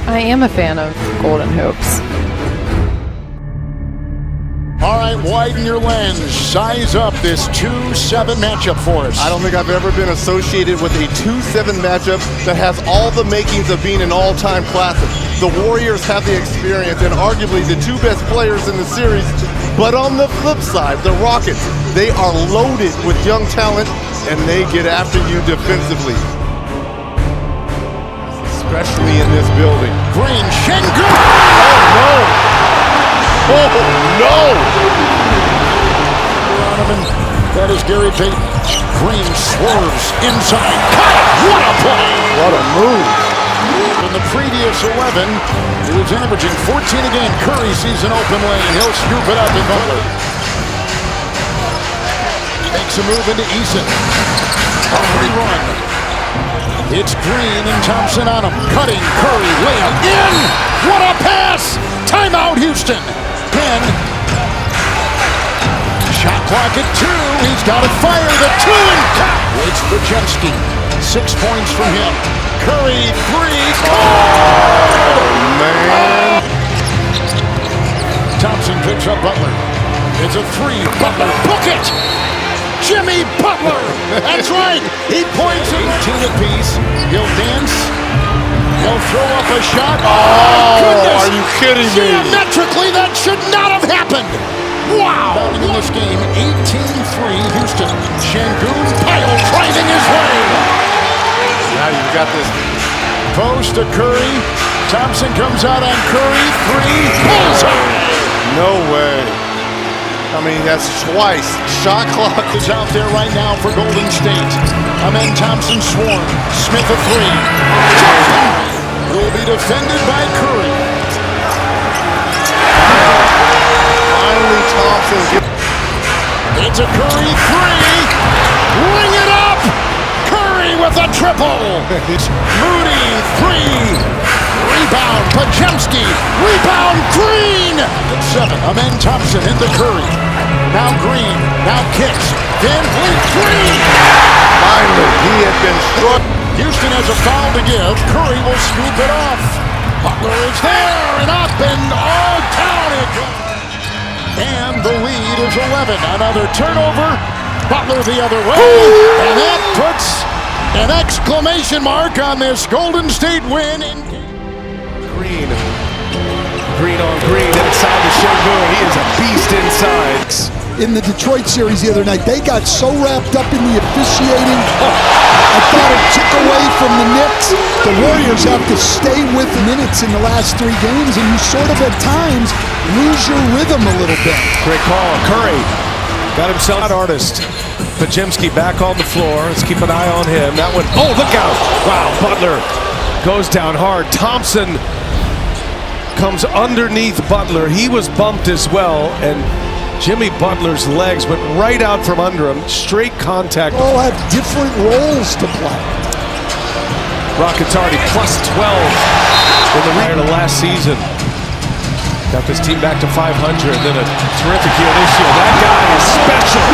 I am a fan of Golden Hoops. All right, widen your lens. Size up this 2-7 matchup for us. I don't think I've ever been associated with a 2-7 matchup that has all the makings of being an all-time classic. The Warriors have the experience and arguably the two best players in the series. But on the flip side, the Rockets, they are loaded with young talent and they get after you defensively. Especially in this building. Green, Şengün! Oh no! Oh no! That is Gary Payton. Green swerves inside. Cut it! What a play! What a move! In the previous 11, he was averaging 14 a game. Curry sees an open lane. He'll scoop it up in Butler. Makes a move into Eason. A free run. It's Green and Thompson on him. Cutting, Curry, layup in! What a pass! Timeout, Houston. Penn. Shot clock at 2. He's got to fire the 2 and cut. It's Butler. 6 points from him. Curry, 3. Oh, man. Thompson picks up Butler. It's a 3. Butler, book it! Jimmy Butler! That's right! He points it. 18 apiece. He'll dance. He'll throw up a shot. Oh, are you kidding me? Geometrically, that should not have happened. Wow! In this game, 18-3 Houston. Şengün pile driving his way. Now you've got this. Post to Curry. Thompson comes out on Curry. 3. Bullseye! No way. I mean, that's twice. Shot clock is out there right now for Golden State. Amen Thompson swarm. Smith a 3. Will be defended by Curry. Finally, Thompson. It's a Curry 3. Ring it up. Curry with a triple. Moody 3. Rebound, Pajemski. Rebound, Green. 7. Amen Thompson into Curry. Now Green. Now kicks. VanVleet 3. Finally, he had been struck. Houston has a foul to give. Curry will scoop it off. Butler is there and up and all down it goes. And the lead is 11. Another turnover. Butler the other way. And that puts an exclamation mark on this Golden State win. Green. Green on Green inside the Şengün. He is a beast inside. In the Detroit series the other night, they got so wrapped up in the officiating. I thought it took away from the Knicks. The Warriors have to stay with minutes in the last 3 games, and you sort of at times lose your rhythm a little bit. Great call. Curry got himself an artist. Pajemski back on the floor. Let's keep an eye on him. That one. Oh, look out. Wow, Butler goes down hard. Thompson comes underneath Butler. He was bumped as well, and Jimmy Butler's legs went right out from under him. Straight contact. All have different roles to play. Rockets already plus 12 in the rear to last season. Got this team back to 500. Then a terrific year this year. That guy is special.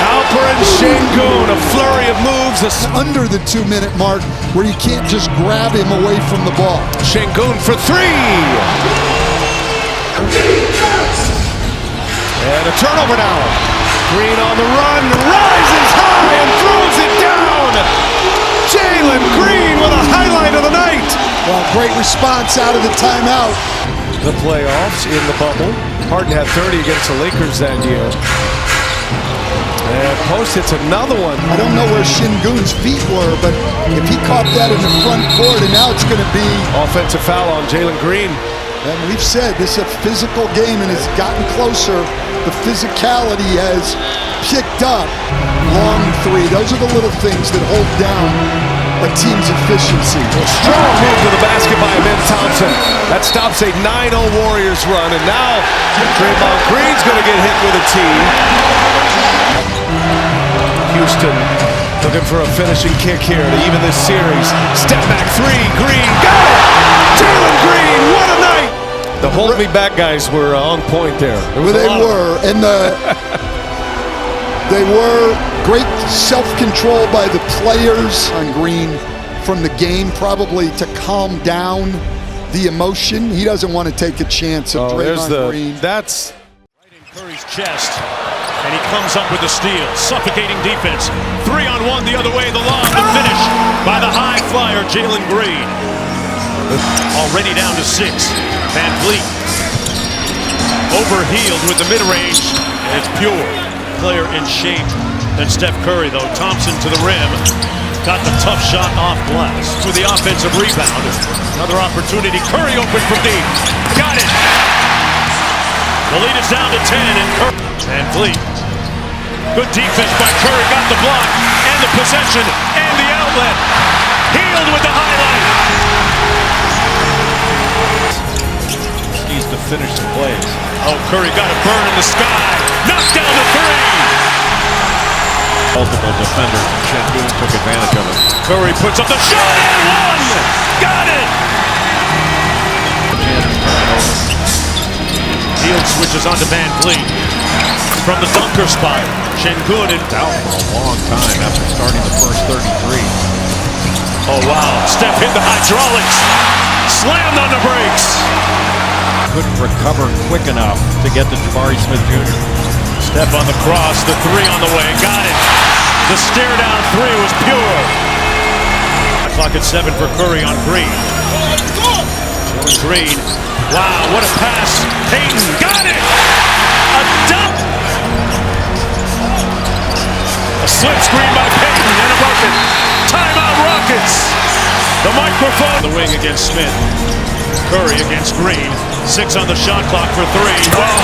Alperen Şengün, a flurry of moves. Under the 2-minute mark where you can't just grab him away from the ball. Şengün for 3. And a turnover now. Green on the run, rises high and throws it down. Jalen Green with a highlight of the night. Well, great response out of the timeout. The playoffs in the bubble. Harden had 30 against the Lakers that year. And Post hits another one. I don't know where Şengün's feet were, but if he caught that in the front court, and now it's going to be offensive foul on Jalen Green. And we've said this is a physical game and it's gotten closer. The physicality has picked up. Long 3. Those are the little things that hold down a team's efficiency. Strong move to the basket by Ben Thompson. That stops a 9-0 Warriors run. And now Draymond Green's going to get hit with a tee. Houston looking for a finishing kick here to even this series. Step back 3. Green got it. Jalen Green, what a night. The hold me back guys were on point there. Well, they were, and they were great self-control by the players on Green. from the game, probably to calm down the emotion. He doesn't want to take a chance of Draymond Green. That's right in Curry's chest, and he comes up with the steal. Suffocating defense. 3-on-1 the other way. The lob, the finish by the high flyer, Jalen Green. Already down to 6. VanVleet overhealed with the mid-range, and it's pure. Player in shape than Steph Curry, though. Thompson to the rim. Got the tough shot off glass with the offensive rebound. Another opportunity. Curry open from deep. Got it. The lead is down to 10, and VanVleet. Good defense by Curry. Got the block and the possession and the outlet. Healed with the highlight. Needs to finish the plays. Oh, Curry got a burn in the sky. Knocked down the 3. Multiple defenders. Şengün took advantage of it. Curry puts up the shot and 1. Got it. Field switches onto VanVleet from the dunker spot. Şengün out for a long time after starting the first 33. Oh wow! Steph hit the hydraulics. Slammed on the brakes. Couldn't recover quick enough to get to Jabari Smith Jr. Steph on the cross, the 3 on the way, got it. The stare down 3 was pure. Clock at 7 for Curry on Green. Green, wow, what a pass. Payton, got it. A dunk. A slip screen by Payton and a bucket. Timeout Rockets. The microphone. The wing against Smith. Curry against Green. 6 on the shot clock for 3. Wet.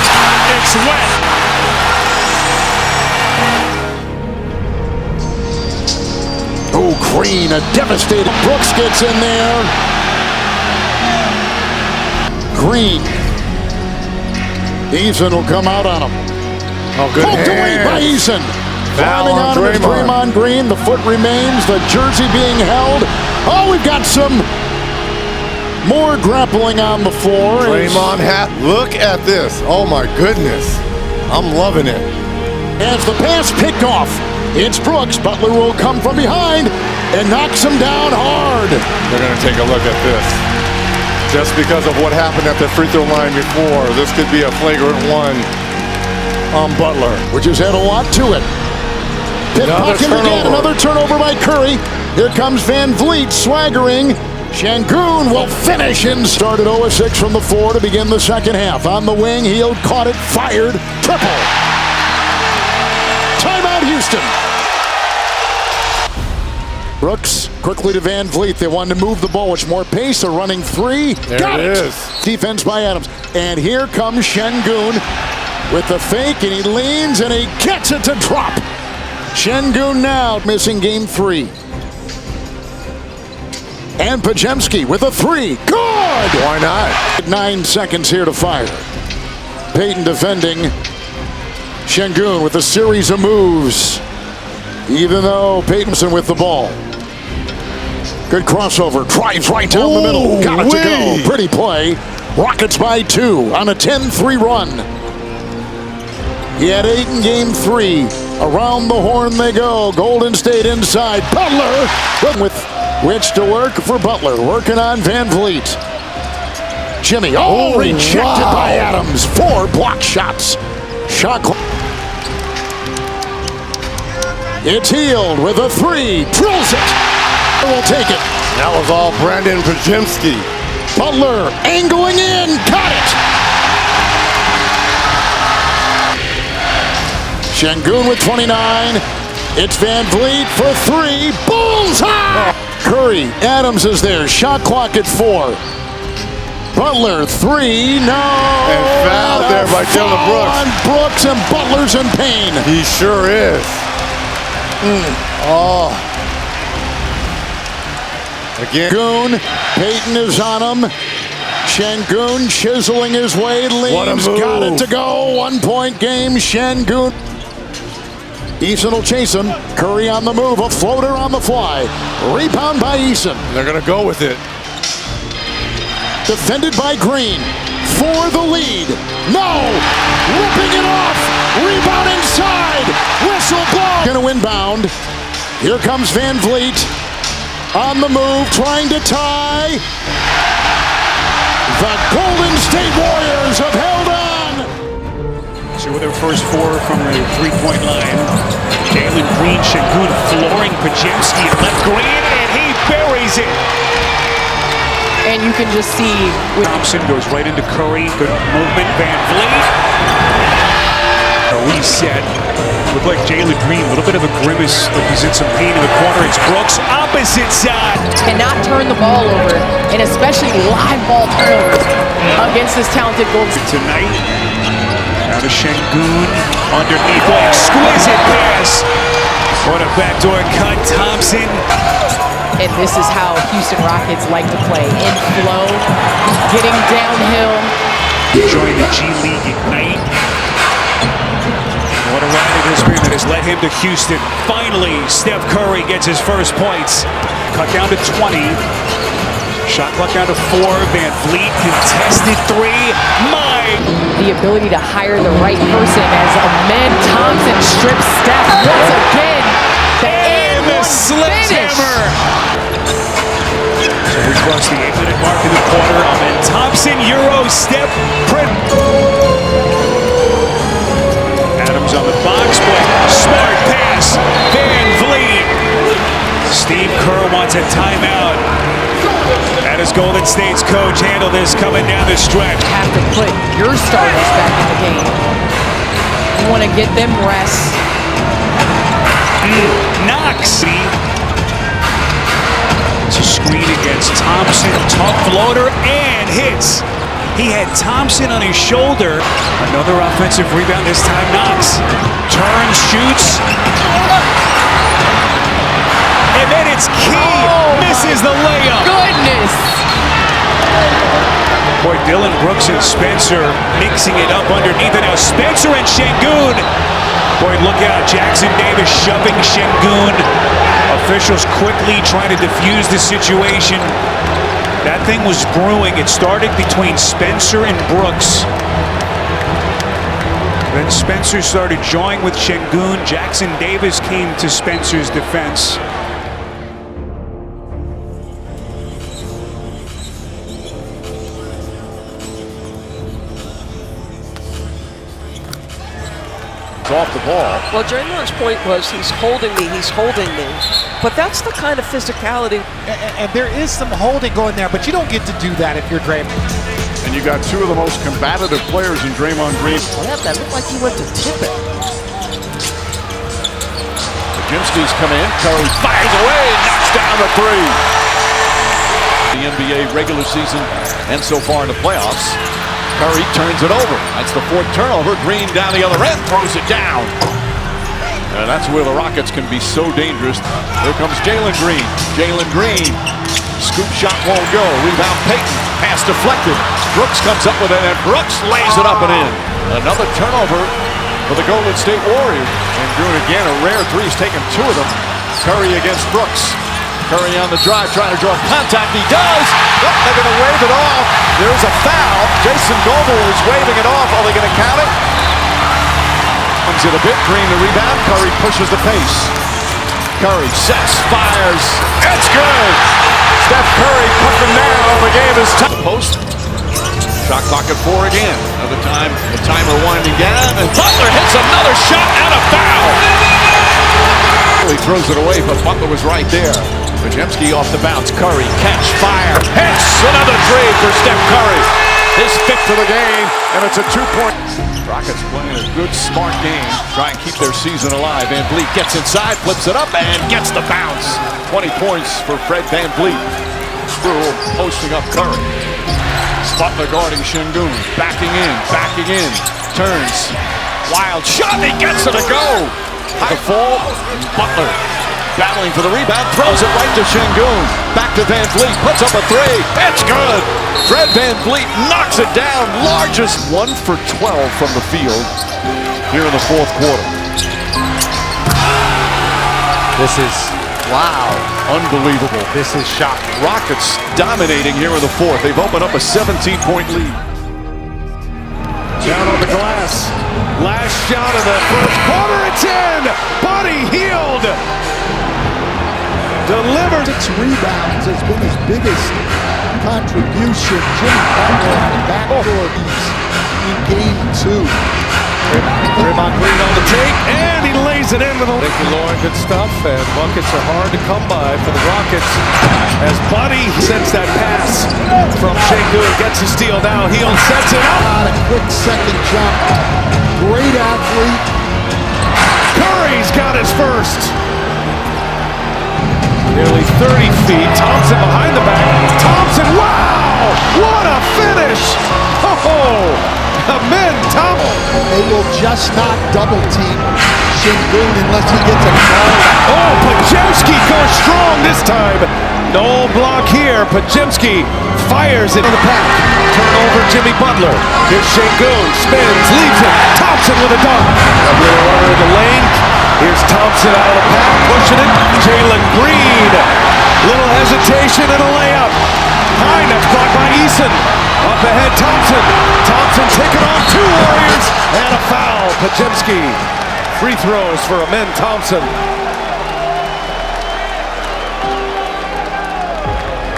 It's wet. Oh, Green, a devastating. Brooks gets in there. Green. Eason will come out on him. Oh, good Poked away by Eason. Driving on him is Draymond Green. The foot remains. The jersey being held. Oh, we've got some more grappling on the floor. Draymond look at this. Oh my goodness. I'm loving it. As the pass picked off, it's Brooks. Butler will come from behind and knocks him down hard. They're going to take a look at this. Just because of what happened at the free throw line before, this could be a flagrant 1 on Butler. Which has had a lot to it. Another turnover by Curry. Here comes VanVleet swaggering. Şengün will finish and started 0-6 from the floor to begin the second half. On the wing, Hield caught it, fired, triple. Timeout, Houston. Brooks quickly to VanVleet. They wanted to move the ball with more pace. A running 3. Got it. Defense by Adams. And here comes Şengün with the fake, and he leans and he gets it to drop. Şengün now missing game 3. And Podziemski with a 3. Good! Why not? 9 seconds here to fire. Payton defending. Şengün with a series of moves. Even though Thompson with the ball. Good crossover. Drives right down the middle. Got it to go. Pretty play. Rockets by 2 on a 10-3 run. He had 8 in game 3. Around the horn they go. Golden State inside. Butler with which to work for Butler. Working on VanVleet. Jimmy. Rejected by Adams. 4 block shots. Shot clock. It's Hield with a 3. Drills it. Will take it. That was all Brandon Podziemski. Butler angling in. Got it. Şengün with 29. It's VanVleet for 3. Bullseye! Curry. Adams is there. Shot clock at 4. Butler 3. No. And foul there by Dylan Brooks. On Brooks, and Butler's in pain. He sure is. Again. Şengün. Payton is on him. Şengün chiseling his way. Leaves. Got it to go. 1-point game. Şengün. Eason will chase him. Curry on the move. A floater on the fly. Rebound by Eason. They're going to go with it. Defended by Green. For the lead. No! Ripping it off. Rebound inside. Whistle blow. Going to inbound. Here comes VanVleet. On the move, trying to tie. The Golden State Warriors have held on. So with their first four from the three-point line, Draymond Green, Şengün flooring Pajemski at left Green, and he buries it. And you can just see Thompson goes right into Curry. Good movement. VanVleet. A reset. Looked like Jalen Green, a little bit of a grimace, like he's in some pain in the corner. It's Brooks, opposite side. cannot turn the ball over, and especially live ball turnovers against this talented Golden State. Tonight, now to Şengün, underneath, exquisite pass. What a backdoor cut, Thompson. And this is how Houston Rockets like to play. In flow, getting downhill. Join the G League Ignite. What a ride in history that has led him to Houston. Finally, Steph Curry gets his first points. Cut down to 20. Shot clock down to 4. VanVleet contested 3. The ability to hire the right person as Ahmed Thompson strips Steph once again. And the sledgehammer. So we cross the 8-minute mark in the quarter. Ahmed Thompson, Euro step. Adams on the box play. Smart pass. VanVleet. Steve Kerr wants a timeout. That is Golden State's coach. Handle this coming down the stretch. Have to put your starters back in the game. You want to get them rest. Knox. It's a screen against Thompson. Tough floater and hits. He had Thompson on his shoulder. Another offensive rebound, this time Knox. Turns, shoots. And then it's Key. Misses the layup. Goodness. Boy, Dylan Brooks and Spencer mixing it up underneath it. Now Spencer and Şengün. Boy, look out. Jackson Davis shoving Şengün. Officials quickly trying to defuse the situation. That thing was brewing. It started between Spencer and Brooks. Then Spencer started jawing with Şengün. Jackson Davis came to Spencer's defense. Off the ball. Well, Draymond's point was he's holding me. But that's the kind of physicality. And there is some holding going there, but you don't get to do that if you're Draymond. And you got two of the most combative players in Draymond Green. Yeah, that looked like he went to tip it. Pajemski's come in. Curry fires away, knocks down the three. The NBA regular season and so far in the playoffs. Curry turns it over. That's the fourth turnover. Green down the other end, throws it down. And that's where the Rockets can be so dangerous. Here comes Jalen Green. Jalen Green. Scoop shot won't go. Rebound Payton. Pass deflected. Brooks comes up with it, and Brooks lays it up and in. Another turnover for the Golden State Warriors. And Green again, a rare three. He's taken two of them. Curry against Brooks. Curry on the drive, trying to draw contact. He does. Oh, they're going to wave it off. There's a foul. Jason Goble is waving it off. Are they going to count it? Comes in a bit. Green the rebound. Curry pushes the pace. Curry sets, fires. It's good. Steph Curry put them down. The game is tight. Post. Shot clock at 4 again. Another time. The timer winding down. And Butler hits another shot and a foul. He throws it away, but Butler was right there. Pajemski off the bounce. Curry, catch, fire, hits! Another three for Steph Curry. His fifth of the game, and it's a 2-point. Rockets playing a good, smart game. Try and keep their season alive. VanVleet gets inside, flips it up, and gets the bounce. 20 points for Fred VanVleet. Rule posting up Curry. Butler guarding Şengün. Backing in. Turns. Wild shot, he gets it to go. High fall, Butler. Battling for the rebound, throws it right to Şengün. Back to VanVleet, puts up a three. It's good. Fred VanVleet knocks it down. Largest 1 for 12 from the field here in the fourth quarter. This is, wow. Unbelievable. This is shocking. Rockets dominating here in the fourth. They've opened up a 17-point lead. Down on the glass. Last shot of the first quarter. It's in. Body healed. delivers. 6 rebounds has been his biggest contribution. Jimmy Butler on the backdoor in game 2. Draymond Green on the take, and he lays it in with a... Thank you, Lauren. Good stuff, and buckets are hard to come by for the Rockets. As Buddy sends that pass from Şengün, gets a steal now. Heel sets it up. A quick second jump. Great athlete. Curry's got his first. Nearly 30 feet. Thompson behind the back. Thompson, wow! What a finish! Oh! Men, Thompson. They will just not double team Şengün unless he gets a ball. Oh, Podziemski goes strong this time. No block here. Podziemski fires it in the pack. Turnover, Jimmy Butler. Here's Şengün, spins, leaves it. Thompson with a dunk. A little runner in the lane. Here's Thompson out of the pack, pushing it. Jalen Green. Little hesitation and a layup. High, that's blocked by Eason. Up ahead, Thompson. Thompson taking on 2 Warriors. And a foul. Podziemski. Free throws for Amen Thompson.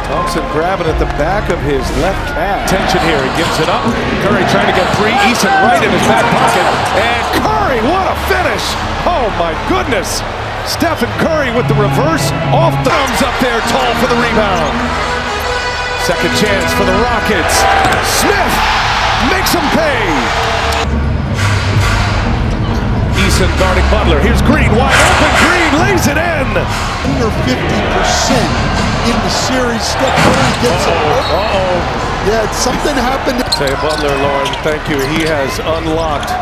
Thompson grabbing at the back of his left calf. Tension here. He gives it up. Curry trying to get free. Eason right in his back pocket. And Curry, what a finish. Oh, my goodness. Stephen Curry with the reverse off the thumbs up there, tall for the rebound. Second chance for the Rockets. Smith makes them pay. Eason guarding Butler. Here's Green, wide open. Green lays it in. Under 50% in the series. Steph Curry gets it. Yeah, something happened. Say Butler, Lauren, thank you. He has unlocked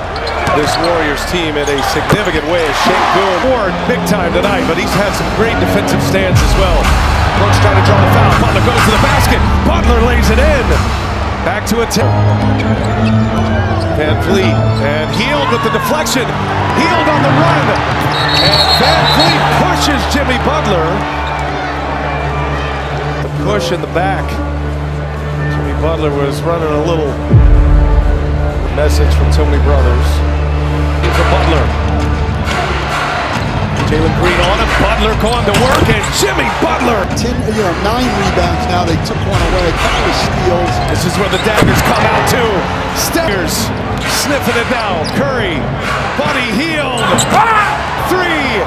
this Warriors team in a significant way. Şengün scored big time tonight, but he's had some great defensive stands as well. Brooks trying to draw the foul. Butler goes to the basket. Butler lays it in. Back to a 10. VanVleet and Hield with the deflection. Hield on the run. And VanVleet pushes Jimmy Butler. The push in the back. Jimmy Butler was running a little message from so many brothers. Here's a Butler. Jalen Green on him. Butler going to work, and Jimmy Butler. 9 rebounds now. They took one away. A couple of steals. This is where the daggers come out too. Steppers sniffing it down. Curry, Buddy Hield. 3.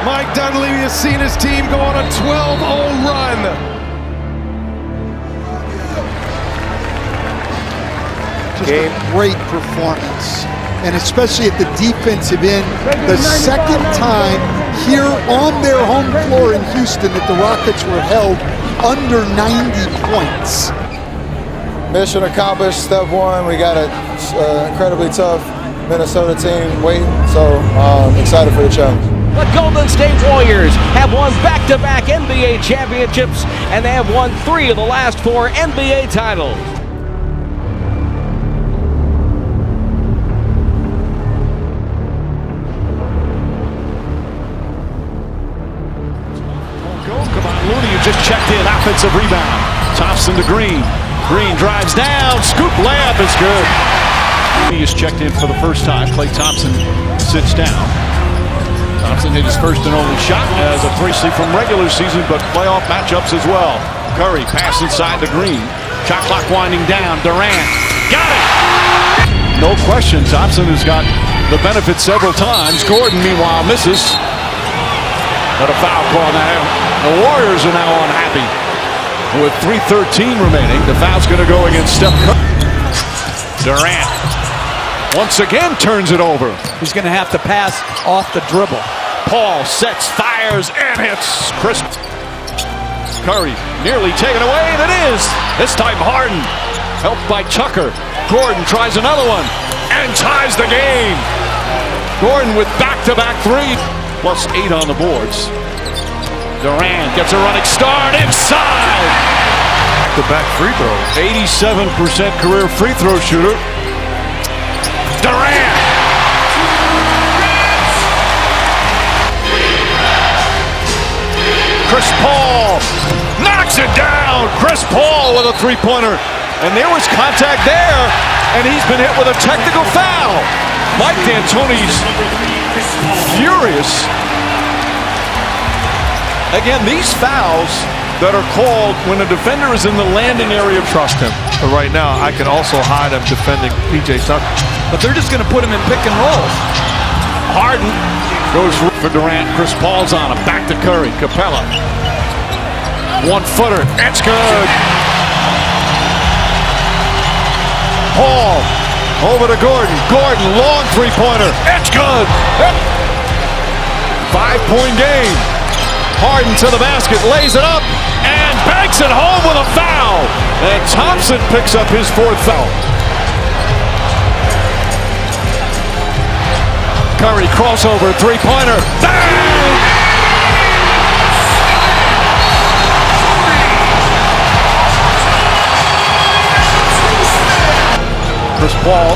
Mike Dunleavy has seen his team go on a 12-0 run. Just a great performance, and especially at the defensive end. The second time here on their home floor in Houston that the Rockets were held under 90 points. Mission accomplished. Step 1, we got an incredibly tough Minnesota team waiting, so excited for the challenge. The Golden State Warriors have won back-to-back NBA championships, and they have won 3 of the last 4 NBA titles. Looney, who just checked in, offensive rebound. Thompson to Green. Green drives down. Scoop layup is good. He is checked in for the first time. Klay Thompson sits down. Thompson hit his first and only shot as a three-seed from regular season, but playoff matchups as well. Curry pass inside to Green. Shot clock winding down. Durant got it. No question, Thompson has got the benefit several times. Gordon, meanwhile, misses. But a foul call now. The Warriors are now unhappy. With 3:13 remaining, the foul's going to go against Steph Curry. Durant once again turns it over. He's going to have to pass off the dribble. Paul sets, fires, and hits. Chris Curry nearly taken away, and it is. This time Harden, helped by Tucker. Gordon tries another one and ties the game. Gordon with back-to-back 3. Plus 8 on the boards. Durant gets a running start inside. Back-to-back free throw. 87% career free throw shooter. Durant. Chris Paul knocks it down. Chris Paul with a three-pointer. And there was contact there, and he's been hit with a technical foul. Mike D'Antoni's furious. Again, these fouls that are called when a defender is in the landing area. Trust him. But right now, I can also hide him defending P.J. Tucker. But they're just going to put him in pick and roll. Harden goes for Durant. Chris Paul's on him. Back to Curry. Capella. 1-footer. That's good. Paul over to Gordon. Gordon, long three-pointer. That's good. 5-point game. Harden to the basket, lays it up, And banks it home with a foul. and Thompson picks up his fourth foul. Curry crossover, three-pointer. Bang! Chris Paul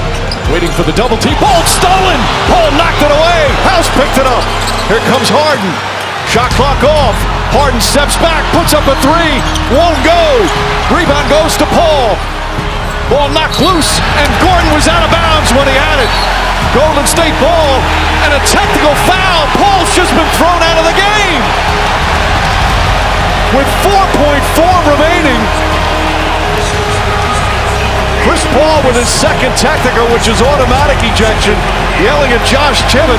waiting for the double team. Ball stolen. Paul knocked it away. House picked it up. Here comes Harden. Shot clock off. Harden steps back, puts up a three. Won't go. Rebound goes to Paul. Ball knocked loose, and Gordon was out of bounds when he had it. Golden State ball, and a technical foul. Paul's just been thrown out of the game. With 4.4 remaining. Chris Paul with his second technical, which is automatic ejection, yelling at Josh Timmon.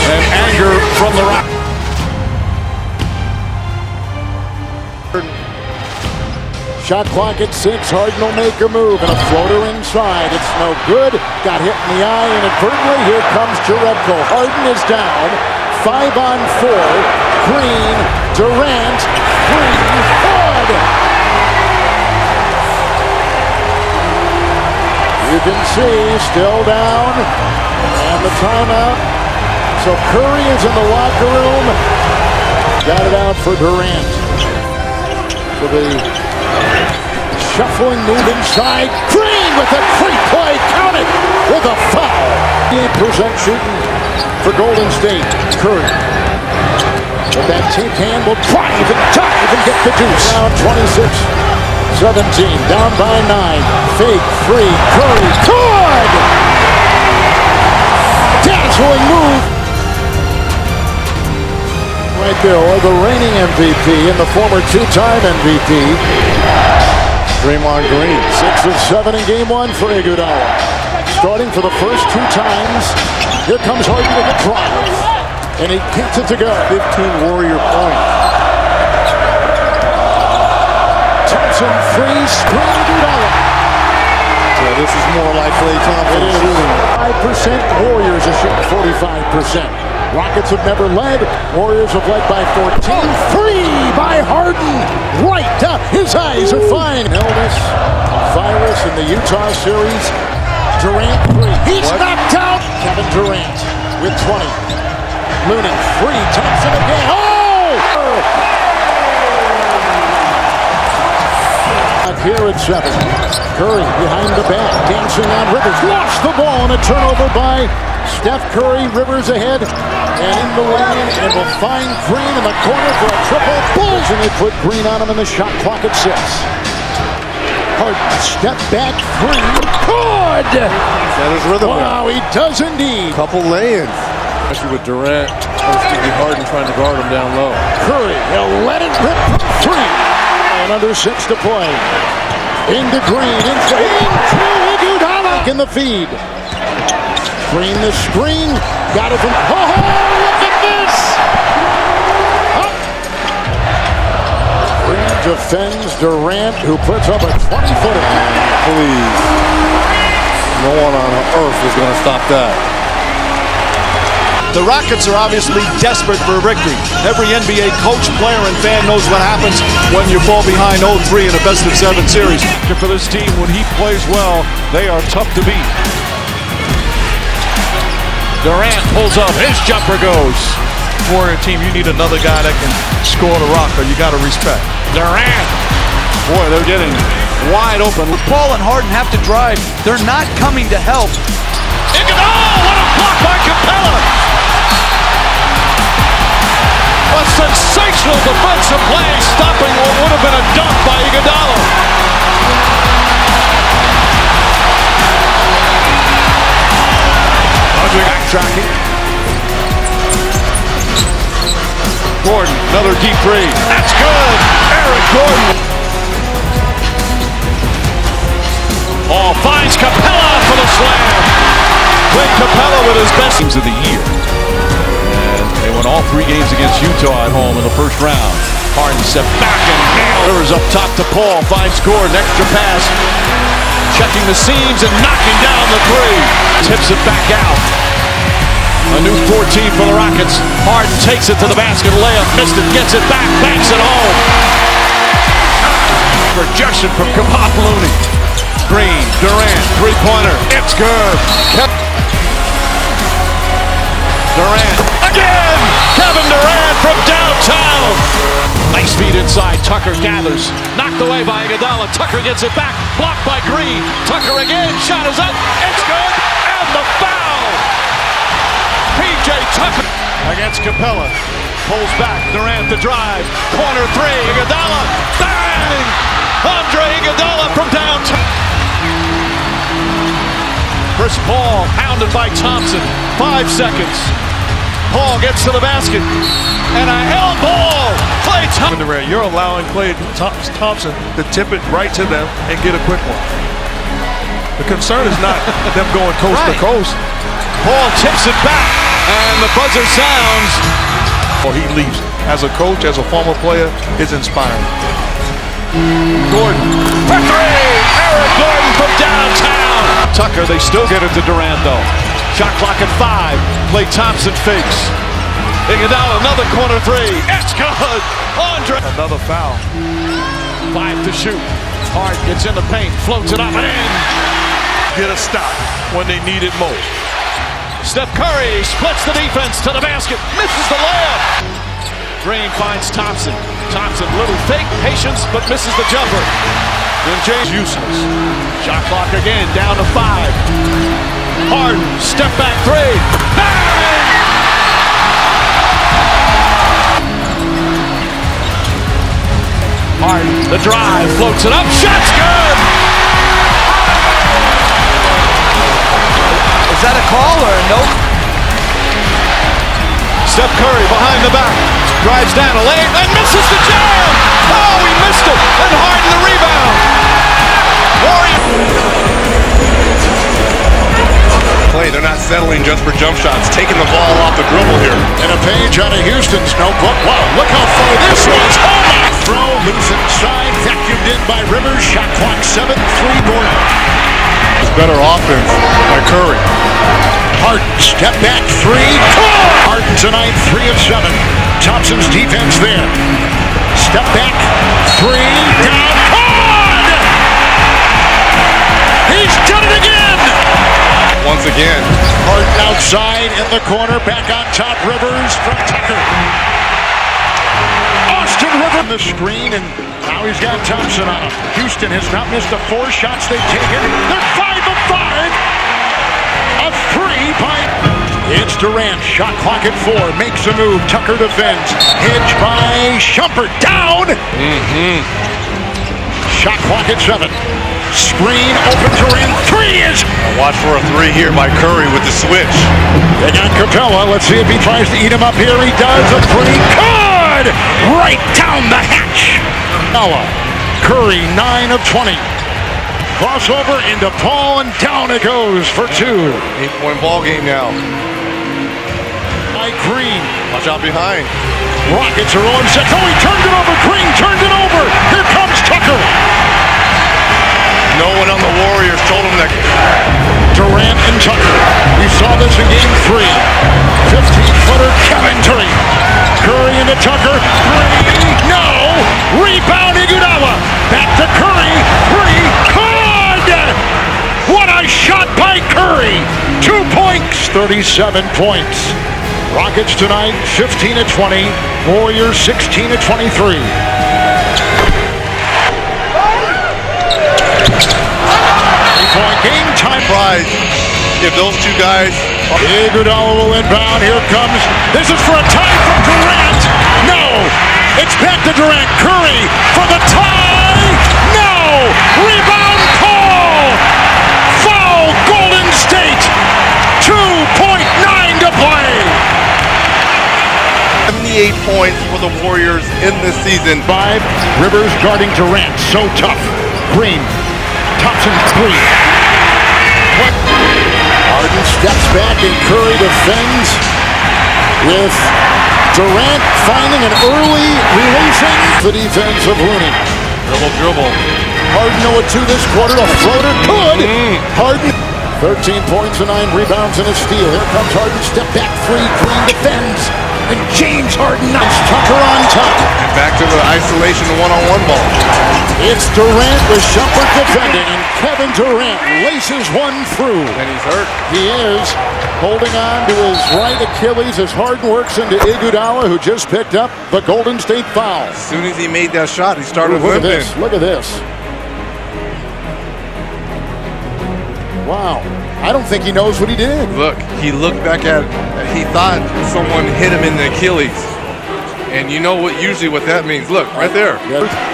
And anger from the Rock. Shot clock at 6. Harden will make a move, and a floater inside. It's no good. Got hit in the eye inadvertently. Here comes Jerebko. Harden is down. 5-on-4. Green, Durant, Green, good. You can see, still down, and the timeout. So Curry is in the locker room. Got it out for Durant. For the shuffling move inside. Green with a free play. Count it with a foul. 8% shooting for Golden State. Curry. With that taped hand will drive and dive and get the deuce. Now 26-17. Down by 9. Fake free. Curry. Good! Dazzling move. Right there, or the reigning MVP and the former two-time MVP. Draymond Green, 6 of 7 in game 1 for Iguodala. Starting for the first 2 times. Here comes Harden with a drive. And he gets it to go. 15 Warrior point. Thompson free, screen Iguodala. So this is more like Klay Thompson shooting. 5% Warriors are shooting 45%. Rockets have never led. Warriors have led by 14. Free by Harden. Right. His eyes are fine. Illness, virus in the Utah series. Durant free. He's knocked out. Kevin Durant with 20. Looney free. Thompson again. Oh! Here at 7. Curry behind the back. Dancing on Rivers. Lost the ball and a turnover by Steph Curry. Rivers ahead and in the lane, and will find Green in the corner for a triple. Bulls, and they put Green on him in the shot clock at 6. Harden step back three. Good! That is rhythm. Wow, he does indeed. Couple lay-ins. Especially with Durant. Supposed to be Harden trying to guard him down low. Curry, he'll let it rip from 3. And under 6 to play. Into Green, into Iguodala in the feed. Green the screen, got it from, oh, look at this! Up. Green defends Durant, who puts up a 20-footer. Please. No one on earth is going to stop that. The Rockets are obviously desperate for a victory. Every NBA coach, player, and fan knows what happens when you fall behind 0-3 in a best-of-7 series. For this team, when he plays well, they are tough to beat. Durant pulls up. His jumper goes. Warrior team, you need another guy that can score the rock, or you got to respect. Durant. Boy, they're getting wide open. Paul and Harden have to drive. They're not coming to help. Iguodala, what a block by Capella. A sensational defensive play, stopping what would have been a dunk by Iguodala. Backtracking. Another deep three. That's good. Eric Gordon. Paul finds Capella for the slam. Clint Capella with his best games of the year. And they won all 3 games against Utah at home in the first round. Harden stepped back and nails up top to Paul. Finds Gordon. Extra pass. Checking the seams and knocking down the three. Tips it back out. A new 14 for the Rockets. Harden takes it to the basket. Layup. Missed it. Gets it back. Banks it home. Rejection from Looney. Green. Durant. Three-pointer. It's good. Durant. Again! Kevin Durant from downtown. Nice feed inside. Tucker gathers. Knocked away by Iguodala. Tucker gets it back. Blocked by Green. Tucker again. Shot is up. It's good. And the foul. P.J. Tucker against Capella. Pulls back. Durant the drive. Corner three. Iguodala. Bang! Andre Iguodala from downtown. Chris Paul pounded by Thompson. 5 seconds. Paul gets to the basket. And a held ball. Klay Thompson. You're allowing Klay Thompson to tip it right to them and get a quick one. The concern is not them going coast to coast. Paul tips it back. And the buzzer sounds. Well, he leaves. As a coach, as a former player, it's inspiring. Gordon. For three. Eric Gordon from downtown. Tucker, they still get it to Durant, though. Shot clock at 5. Klay Thompson fakes. Iguodala, another corner three. It's good. Andre. Another foul. 5 to shoot. Hart gets in the paint, floats it up and in. Get a stop when they need it most. Steph Curry splits the defense to the basket. Misses the layup. Green finds Thompson. Thompson, little fake, patience, but misses the jumper. Then James useless. Shot clock again, down to 5. Harden, step back three. Bang! Harden, the drive, floats it up, shot's good! Is that a call or a no? Steph Curry behind the back, drives down a lane and misses the jam! Oh, he missed it, and Harden the rebound! Play, they're not settling just for jump shots, taking the ball off the dribble here. And a page out of Houston's notebook. Wow, look how far this was. Oh my! Throw, loose inside, vacuumed in by Rivers. Shot clock 7, 3 Gordon. It's better offense by Curry. Harden, step back 3. Harden tonight, 3 of 7. Thompson's defense there. Step back 3, down. Harden! He's done it again! Once again. Harden outside in the corner, back on top. Rivers from Tucker. Austin Rivers on the screen, and now he's got Thompson on him. Houston has not missed the 4 shots they've taken. They're 5 of 5. A 3 by... It's Durant. Shot clock at 4. Makes a move. Tucker defends. Hedge by Shumpert. Down! Shot clock at 7. Screen open Durant. 3 is... Watch for a 3 here by Curry with the switch. They got Capella. Let's see if he tries to eat him up here. He does. A 3. Good! Right down the hatch. Capella. Curry, 9 of 20. Crossover into Paul, and down it goes for 2. 8-point ball game now. By Green. Watch out behind. Rockets are on set. Oh, he turned it over. Green turned it over. Here comes Tucker. No one on the Warriors told him that. Durant and Tucker. We saw this in game 3. 15-footer Kevin Durant. Curry into Tucker. 3. No. Rebound Iguodala. Back to Curry. 3. Good. What a shot by Curry. 2 points. 37 points. Rockets tonight 15 of 20. Warriors 16 of 23. Three-point game time. Surprise if those two guys. Iguodala will inbound. Here comes. This is for a tie from Durant. No. It's back to Durant. Curry for the tie. No. Rebound Paul. Foul Golden State. 2.9 to play. 78 points for the Warriors in this season. 5. Rivers guarding Durant. So tough. Green. Thompson 3. Harden steps back and Curry defends with Durant finding an early releasing the defense of Looney. Dribble. Harden 0-2 this quarter. A floater. Good. Harden. 13 points and 9 rebounds and a steal. Here comes Harden. Step back 3. Green defends. And James Harden knocks Tucker on top. And back to the isolation one-on-one ball. It's Durant with Shumpert defending, and Kevin Durant laces one through. And he's hurt. He is holding on to his right Achilles as Harden works into Iguodala, who just picked up the Golden State foul. As soon as he made that shot, he started limping. Look at this. Wow. I don't think he knows what he did. Look, he looked back at it. He thought someone hit him in the Achilles. And you know what that means. Look, right there.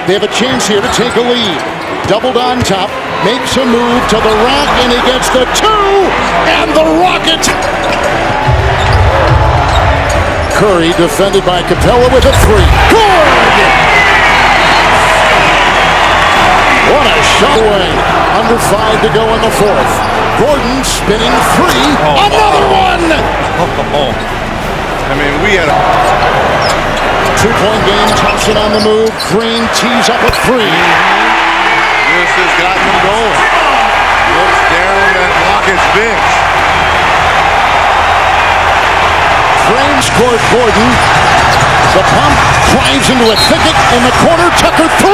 They have a chance here to take a lead. Doubled on top, makes a move to the rack, and he gets the 2, and the Rocket. Curry defended by Capella with a 3. Good! What a shot away. Under 5 to go in the 4th. Gordon spinning 3. Another one! I mean, we had a 2-point game. Thompson on the move. Green tees up a 3. This has got him going. Looks down at Rocket's bench. Frames court Gordon. The pump drives into a thicket in the corner. Tucker 3.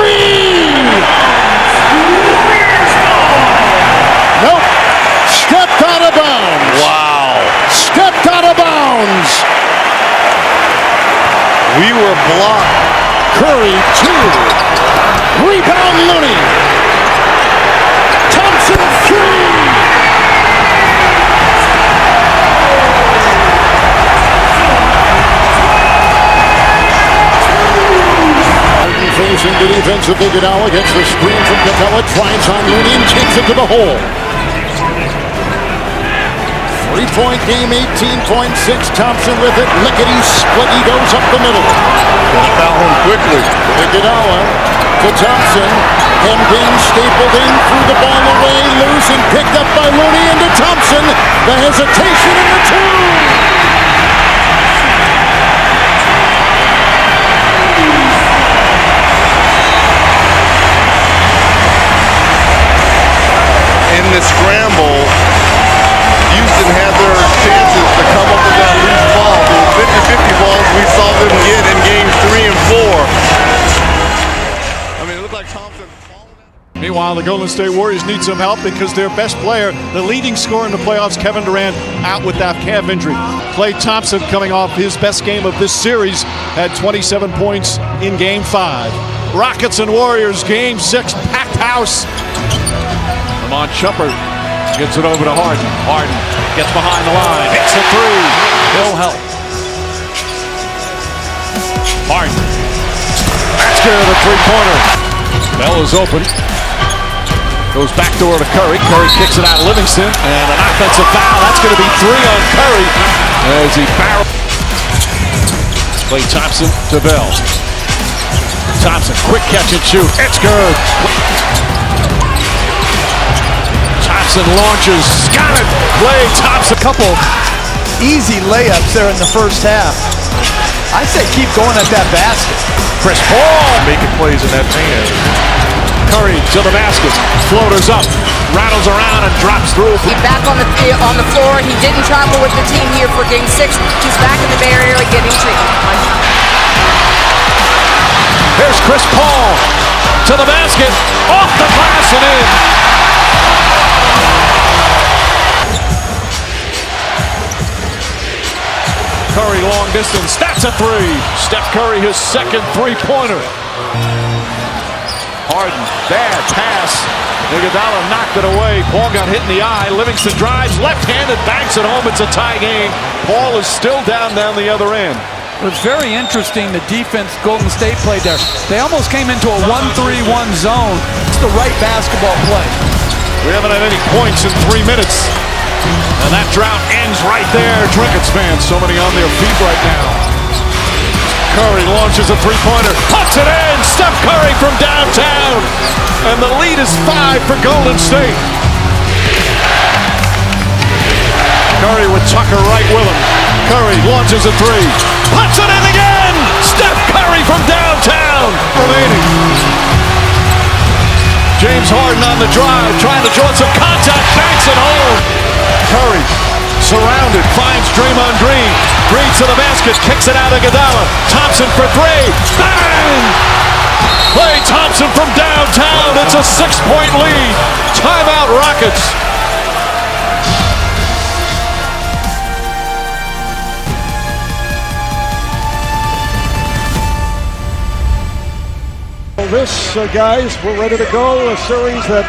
Nope. Stepped out of bounds. Wow. Stepped out of bounds. We were blocked. Curry 2. Rebound Looney. Thompson 3. Facing the defense of Iguodala, gets the screen from Capella, drives on Looney and kicks it to the hole. 3-point game, 18.6. Thompson with it. Lickety split. He goes up the middle. Gonna foul him quickly. Iguodala to Thompson. Hemmed in, stapled in, threw the ball away, loose, and picked up by Looney into Thompson. The hesitation in the 2. In the scramble, Houston had their chances to come up with that loose ball. The 50-50 balls we saw them get in games 3 and 4. I mean, it looked like Thompson falling out. Meanwhile, the Golden State Warriors need some help because their best player, the leading scorer in the playoffs, Kevin Durant, out with that calf injury. Klay Thompson, coming off his best game of this series, had 27 points in Game 5. Rockets and Warriors, Game 6, packed house. Ramon Shumpert gets it over to Harden. Harden gets behind the line, hits a 3. He'll help. Harden. That's good, a 3-pointer. Bell is open. Goes backdoor to Curry. Curry kicks it out of Livingston, and an offensive foul. That's going to be 3 on Curry as he barrels. Klay Thompson to Bell. Thompson, quick catch and shoot. It's good. Thompson launches, got it. Klay Thompson. A couple easy layups there in the first half. I say keep going at that basket. Chris Paul Making plays in that paint. Curry to the basket, floaters up, rattles around and drops through. He's back on the floor. He didn't travel with the team here for Game 6. He's back in the Bay Area getting treatment. Here's Chris Paul to the basket, off the glass and in. Curry long distance, that's a 3. Steph Curry, his second 3-pointer. Harden, bad pass. Iguodala knocked it away. Paul got hit in the eye. Livingston drives, left-handed, banks it home. It's a tie game. Paul is still down the other end. It was very interesting the defense Golden State played there. They almost came into a 1-3-1 zone. It's the right basketball play. We haven't had any points in 3 minutes. And that drought ends right there. Trinkets fans, so many on their feet right now. Curry launches a three-pointer, puts it in. Steph Curry from downtown, and the lead is 5 for Golden State. Curry with Tucker right with him. Curry launches a three, puts it in again. Steph Curry from downtown. Remaining. James Harden on the drive, trying to draw some contact, banks it home. Curry surrounded, finds Draymond Green. Green to the basket, kicks it out of Iguodala. Thompson for three, bang! Klay Thompson from downtown. It's a 6-point lead. Timeout Rockets. This, guys, we're ready to go. A series that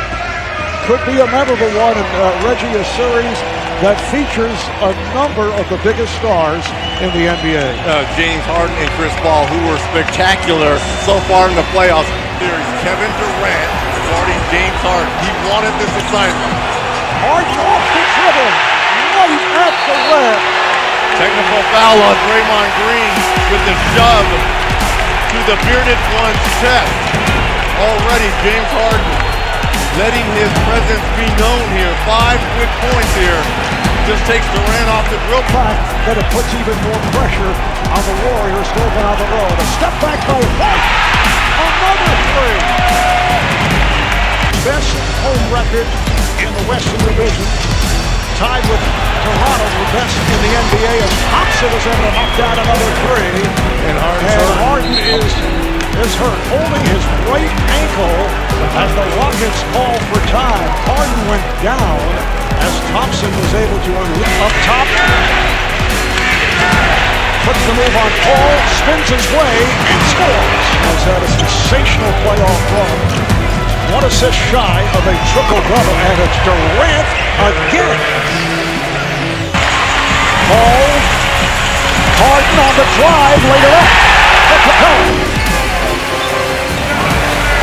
could be a memorable one. And Reggie, a series that features a number of the biggest stars in the NBA. James Harden and Chris Paul, who were spectacular so far in the playoffs series. Kevin Durant guarding James Harden. He wanted this assignment. Harden off the dribble, right at the rim. Technical foul on Draymond Green with the shove to the bearded one's chest. Already James Harden letting his presence be known here. 5 quick points here. Just takes Durant off the drill. But it puts even more pressure on the Warriors to open on the road. A step back by White. Another three. Best home record in the Western Division. Tied with Toronto for best in the NBA. And Thompson is able to knock down another three. And Harden is hurt, holding his right ankle as the Rockets call for time. Harden went down as Thompson was able to unleash up top. Puts the move on Paul, spins his way, and scores. Has had a sensational playoff run. 1 assist shy of a triple-double, and it's Durant again. Paul, Harden on the drive, laid it up for Capella.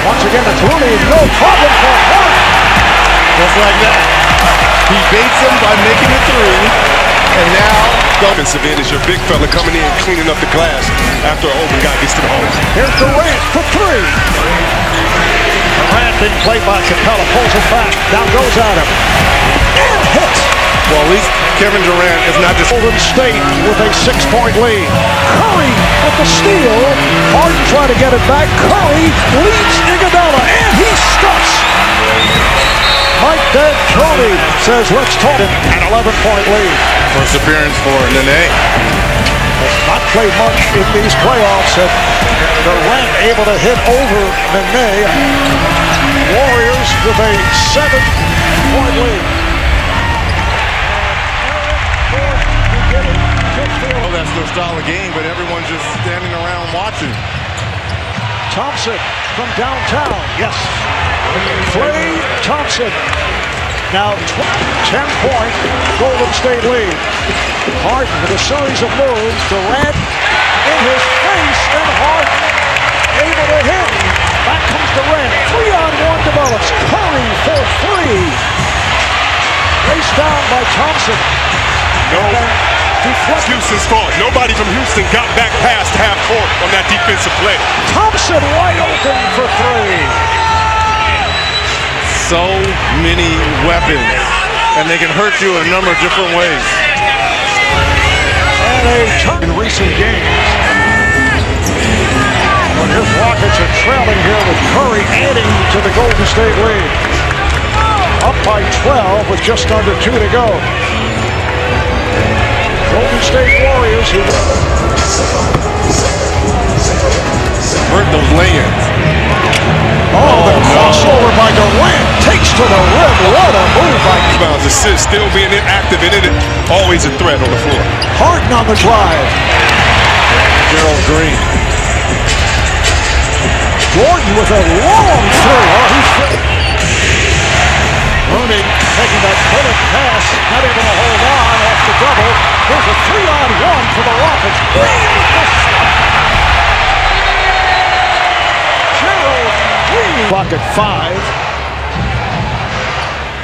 Once again, it's Rooney, no problem for Harden. Just like that. He baits him by making it three, and now Offensive end is your big fella coming in, cleaning up the glass after an open guy gets to the hole. Here's Durant for three. Durant being played by Capella, pulls it back, down goes Adam. And hits. Well, at least Kevin Durant is not just Golden State with a 6-point lead. Curry with the steal. Harden trying to get it back. Curry leads Iguodala, and he stuffs. Mike D'Antoni says, let's talk. An 11-point lead. first appearance for Nene. Has not played much in these playoffs, and Durant able to hit over Nene. Warriors with a 7-point lead. Well, that's their style of game, but everyone's just standing around watching. Thompson from downtown, yes. Klay Thompson. Now 10-point Golden State lead. Harden with a series of moves. Durant in his face, and Harden able to hit. Back comes Durant. 3-on-1 develops. Curry for three. Raced down by Thompson. It's Houston's fault. Nobody from Houston got back past half court on that defensive play. Thompson wide open for three. So many weapons, and they can hurt you in a number of different ways. And a turn in recent games. But his Rockets are trailing here with Curry adding to the Golden State lead. Up by 12 with just under 2 to go. Golden State Warriors who hurt those lay-ins. Oh, the crossover by Durant takes to the rim. What a move by Rebounds, assist, still being inactive in it. Always a threat on the floor. Harden on the drive. Gerald Green. Gordon with a long three. Oh, he's Rooney taking that bullet pass, not able to hold on off the double. Here's a 3-on-1 for the Rockets. Green with the stop. Gerald Green. Clock at 5.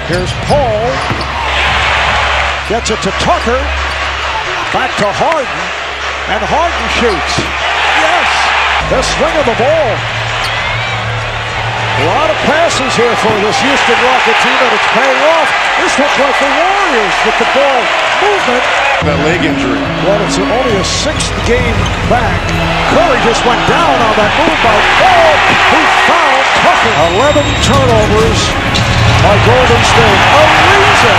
Here's Paul. Gets it to Tucker. Back to Harden. And Harden shoots. Yes! The swing of the ball. A lot of passes here for this Houston Rocket team, and it's paying off. This looks like the Warriors with the ball movement. That leg injury. Well, it's only a 6th game back. Curry just went down on that move by Paul. He fouled Tucker. 11 turnovers by Golden State. Ariza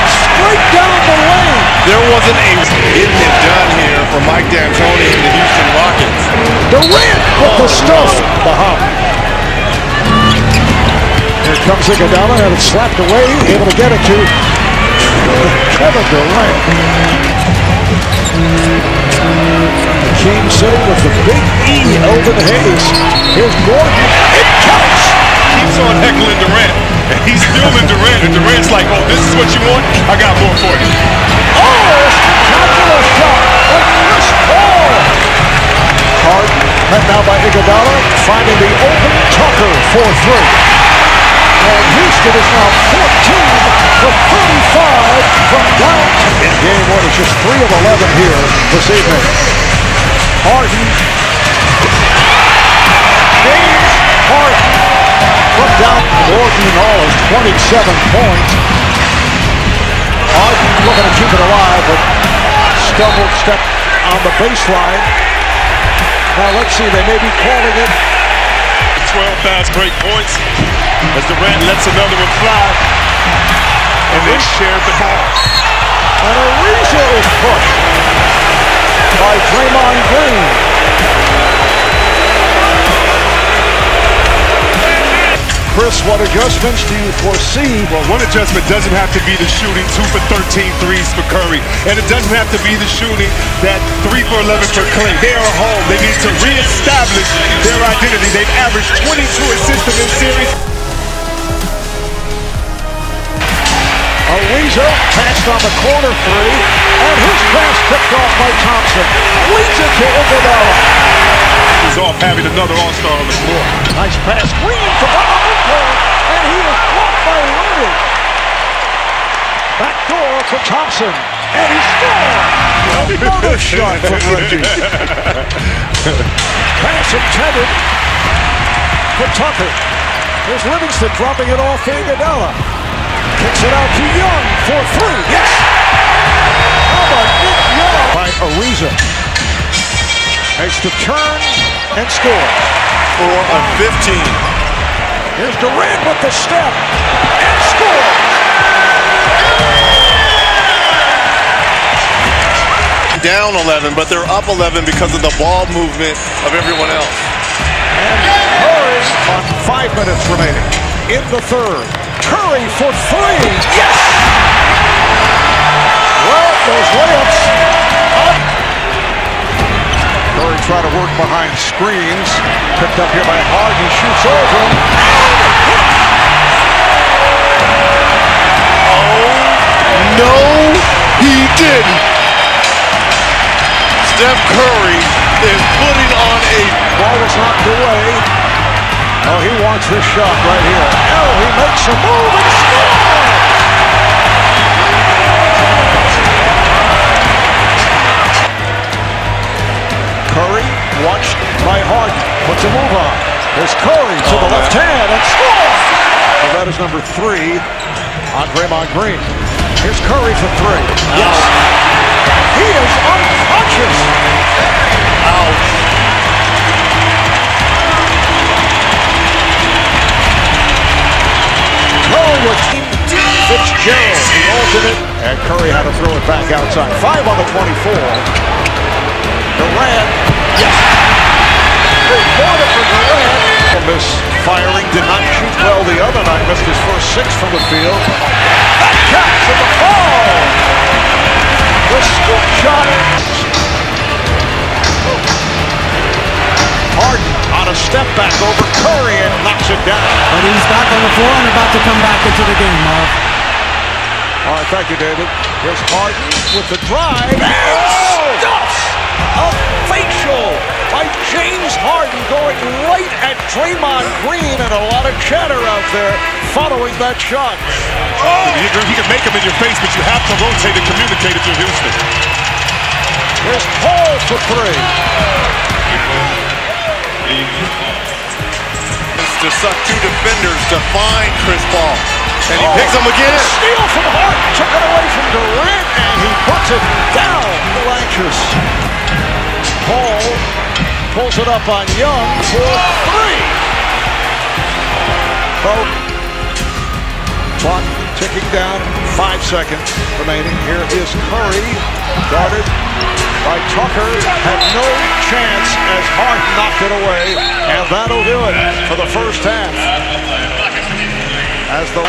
straight down the lane. There wasn't a getting it done here for Mike D'Antoni and the Houston Rockets. Durant with the stuff. The hop. Here comes Iguodala, and it's slapped away, able to get it to Kevin Durant. The King sitting with the big E, Elvin Hayes. Here's Gordon. It counts. Keeps on heckling Durant, and he's still in Durant, and Durant's like, oh, this is what you want? I got more for you. Oh, spectacular shot by Chris Paul. Hard, met now by Iguodala, finding the open Tucker for 3. And Houston is now 14 for 35 from down. In game 1, it's just 3 of 11 here this evening. Harden. James Harden from down. Gordon in all is 27 points. Harden looking to keep it alive, but stumbled, stepped on the baseline. Now let's see, they may be calling it 12 fast break points as Durant lets another one fly, and they share the ball. And Ariza is pushed by Draymond Green. Chris, what adjustments do you foresee? Well, one adjustment doesn't have to be the shooting 2 for 13 threes for Curry, and it doesn't have to be the shooting that 3 for 11 for Clay. They are home. They need to reestablish their identity. They've averaged 22 assists in this series. Ariza passed on the corner 3, and his pass picked off by Thompson. Leads it to Iguodala. He's off having another all-star on the floor. Nice pass. Green from and he is blocked by Rudy. Back door for Thompson, and he scored. Another shot from Reggie. Pass intended for Tucker. There's Livingston dropping it off to Iguodala. Kicks it out to Young for 3. Yes! How about Nick Young? By Ariza. Makes the turn and score. 4 of 15. Here's Durant with the step and score. Down 11, but they're up 11 because of the ball movement of everyone else. And Curry on 5 minutes remaining in the third. Curry for 3. Yes! Well, those layups up. Curry trying to work behind screens. Picked up here by Harden. Shoots over him. Oh, no, he didn't. Steph Curry is putting on a... Ball was knocked away. Oh, he wants this shot right here. Oh, he makes a move and scores! Curry watched by Harden. Puts a move on. There's Curry to the left hand and scores! Well, that is number 3 on Draymond Green. Here's Curry for 3. Yes! He is unconscious! Ouch. Curry with Fitzgerald, the alternate, and Curry had to throw it back outside. 5 on the 24. Durant, yes! Three-pointer for Durant. Misfiring, did not shoot well the other night. Missed his first 6 from the field. That counts for the foul! The scoop shot. Harden on a step back over Curry and knocks it down. But he's back on the floor and about to come back into the game, Marv. All right, thank you, David. Here's Harden with the drive and stuffs a facial by James Harden going right at Draymond Green, and a lot of chatter out there following that shot. Oh! He can make them in your face, but you have to rotate and communicate if you're Houston. Here's Paul for 3. To suck two defenders to find Chris Paul. And he picks him again. Steal from Hart. Took it away from Durant. And he puts it down. Lanchus. Paul pulls it up on Young for three. Clock ticking down. 5 seconds remaining. Here is Curry. Guarded by Tucker. Had no chance as Hart knocked it away. And that'll do it for the first half. As the 90-91.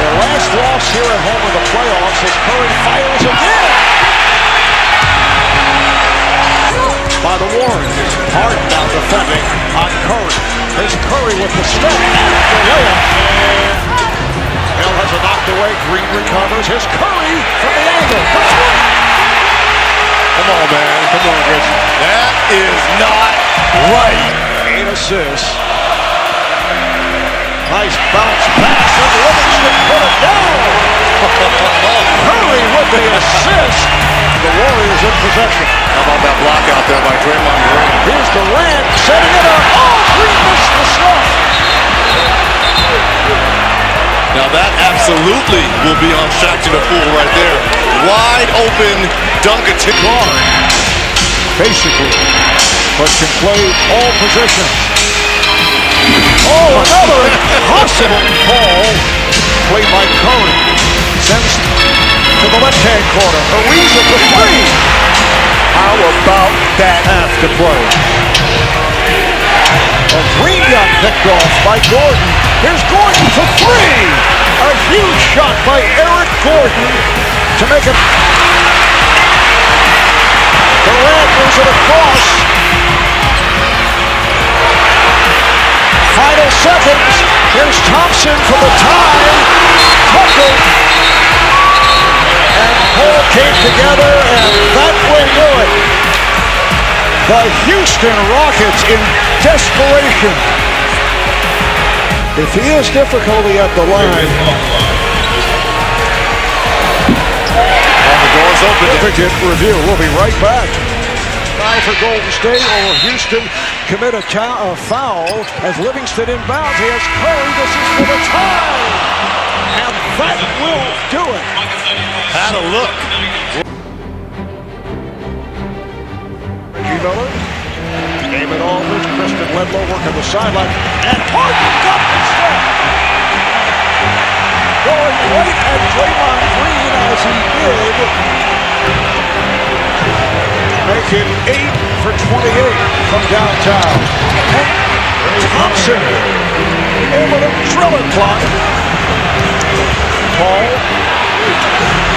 Their last loss here at home in the playoffs as Curry fires again. By the Warriors. Hart now defending on Curry. Here's Curry with the step and the layup. Hill has it knocked away. Green recovers. Here's Curry from the angle. Come on, man. Come on, Reggie. That is not right. 8 assists. Nice bounce pass, and Livingston put it down. Curry with the assist. The Warriors in possession. How about that block out there by Draymond Green? Here's Durant setting it up. Oh, Green missed the stuff. Now that absolutely will be on Shaq to the Fool right there. Wide open dunk attempt. Guard. Basically, but can play all positions. Oh, another impossible ball played by Curry. Sends to the left-hand corner. Ariza for three. How about that after play? A Green got picked off by Gordon. Here's Gordon for three. A huge shot by Eric Gordon to make it. Durant moves it across. Final seconds. Here's Thompson for the tie. Tucker and Paul came together, and that will do it. The Houston Rockets in desperation. If he has difficulty at the line, the door's open. Significant review. We'll be right back. Foul for Golden State over Houston. Commit a foul as Livingston inbounds. He has Curry. This is for the tie. And that will do it. Had a look. Reggie Miller. Damon Aldridge. Kristen Ledlow working the sideline. And Harden got the step. Going right at Draymond Green as he did. Make it 8 for 28 from downtown. And Thompson able to drill it clock. Paul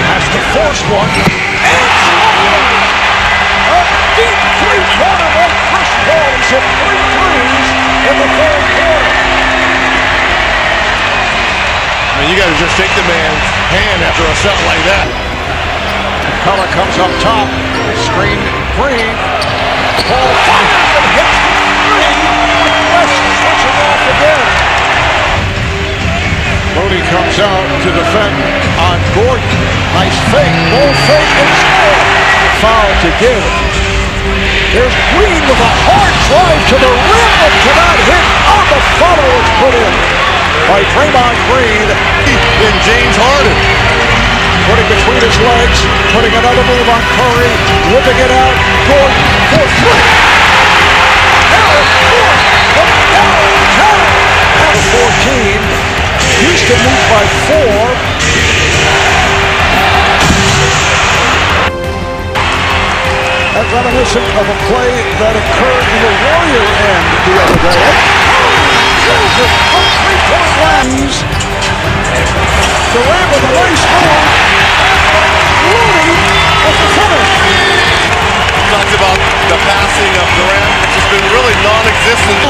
has to force one. And a deep three-pointer by Chris Paul. He's hit 3 threes in the third quarter. I mean, you got to just shake the man's hand after a shot like that. Color comes up top. Screen Green. Paul fires and hits the three. West switching off again. Moody comes out to defend on Gordon. Nice fake. No fake and score. Foul to give. There's Green with a hard drive to the rim but cannot hit on the follow. It's put in by Draymond Green. And James Harden. Putting between his legs, putting another move on Curry, whipping it out, Gordon for three. Eric Gordon from downtown. At 14, Houston moves by 4. That's reminiscent of a play that occurred in the Warrior end the other day. Drills it from 3-point land. Durant with a nice move. Looney with the finish. Talked about the passing of Durant, which has been really non-existent.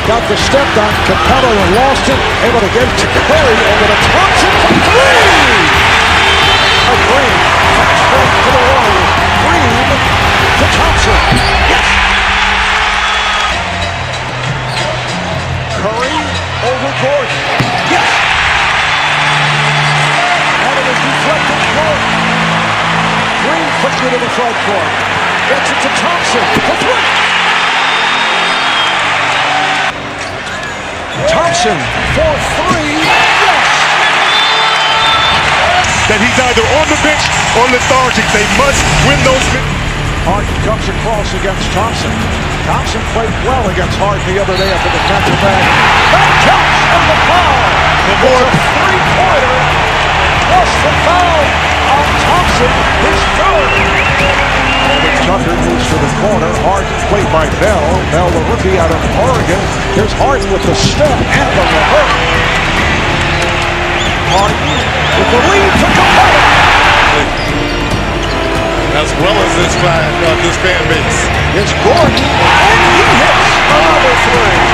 Got the step on Capello and lost it. Able to get it to Curry over to Thompson for three. Green. Fast break to the Warriors. Green to Thompson. Yes. Curry over Gordon. Yes. And it was deflected short. Green puts it in the front court. Gets it to Thompson for three. Thompson for three. Yes! That he's either on the bench or lethargic. They must win those minutes. Harden comes across against Thompson. Thompson played well against Harden the other day at the defensive end. That counts for the foul. It's a three-pointer plus the foul on Thompson, his third. Tucker moves to the corner. Harden played by Bell. Bell, the rookie out of Oregon. Here's Harden with the step and the reverse. Harden with the lead for Capella. As well as this fan base. It's Gordon, and he hits another three.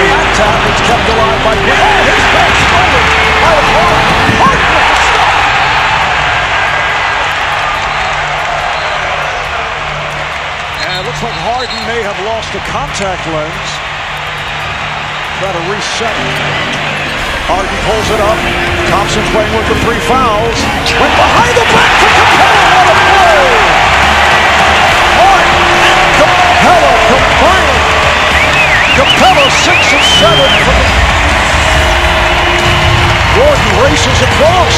That tap is kept alive by Green. Oh, his back stolen by Harden. Harden with the stop. And it looks like Harden may have lost the contact lens. Try to reset. Harden pulls it up. Thompson playing with the three fouls. Went behind the back to Capella. What a play! Harden and Capella combining. Capella 6 of 7 from the... Gordon races across.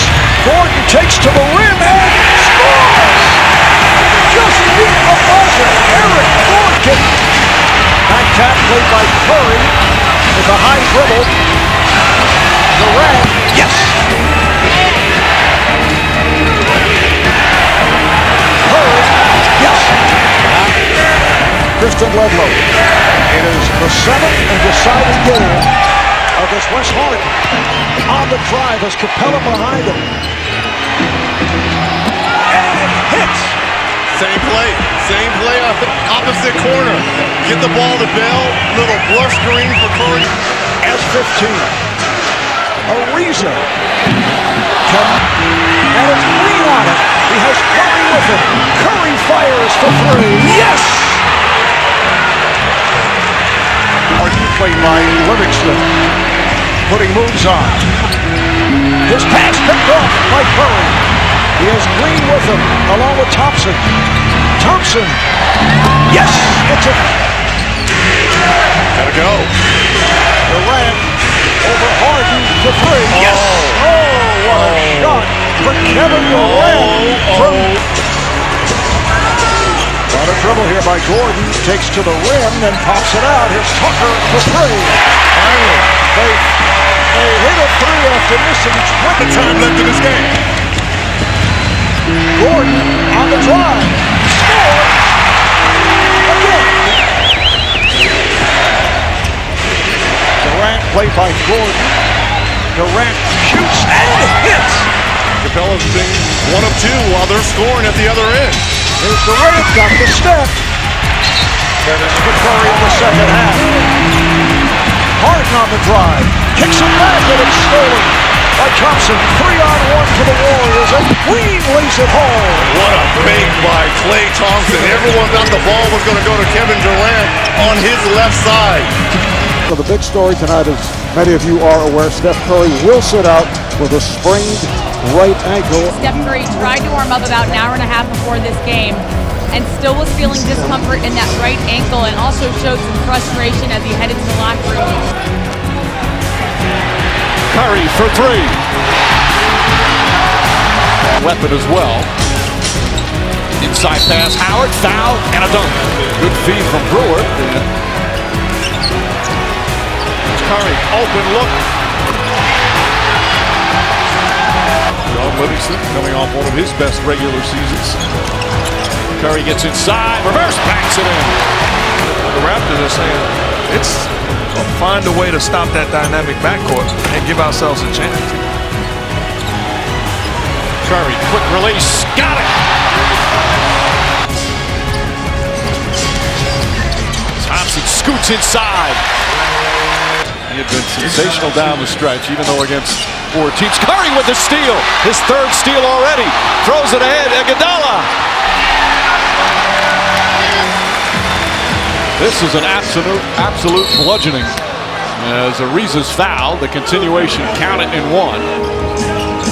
Gordon takes to the rim and scores! Just beat the buzzer. Eric Gordon. Back tap played by Curry with a high dribble. Durant, yes! Curry, yes! Kristen Ledlow. It is the 7th and deciding game of this West Harden. On the drive as Capella behind him. And hits! Same play on the opposite corner. Get the ball to Bell, little blush screen for Curry. As 15. Ariza. And it's Green on it. He has Curry with him. Curry fires for three. Yes! Harden played by Livingston. Putting moves on. His pass picked off by Curry. He has Green with him, along with Thompson. Thompson. Yes! It's a... Gotta go. Durant over Harden for three. Yes! Oh, what a shot for Kevin Durant. On a dribble here by Gordon. Takes to the rim and pops it out. Here's Tucker for three. Finally. They hit a three after missing 20 time left in this game. Gordon on the drive. Score! Again. Durant played by Gordon. Durant shoots and hits. Capella's been 1 of 2 while they're scoring at the other end. Here's Durant, got the step. And it's for Curry in the second half. Harden on the drive. Kicks it back and it's stolen by Thompson. 3-on-1 for the Warriors and Green lays it home. What a fake by Klay Thompson. Everyone thought the ball was going to go to Kevin Durant on his left side. So the big story tonight, as many of you are aware, Steph Curry will sit out with a sprained right ankle. Steph Curry tried to warm up about an hour and a half before this game and still was feeling discomfort in that right ankle and also showed some frustration as he headed to the locker room. Curry for three. Weapon as well. Inside pass, Howard, foul, and a dunk. Good feed from Brewer. Curry, open look. John Livingston coming off one of his best regular seasons. Curry gets inside, reverse backs it in. The Raptors are saying, it's find a way to stop that dynamic backcourt and give ourselves a chance. Curry, quick release, got it! Thompson scoots inside. He had been sensational down the stretch, even though against 4 teams. Curry with the steal, his 3rd steal already. Throws it ahead, Iguodala. This is an absolute bludgeoning. As Ariza's foul, the continuation counted in 1.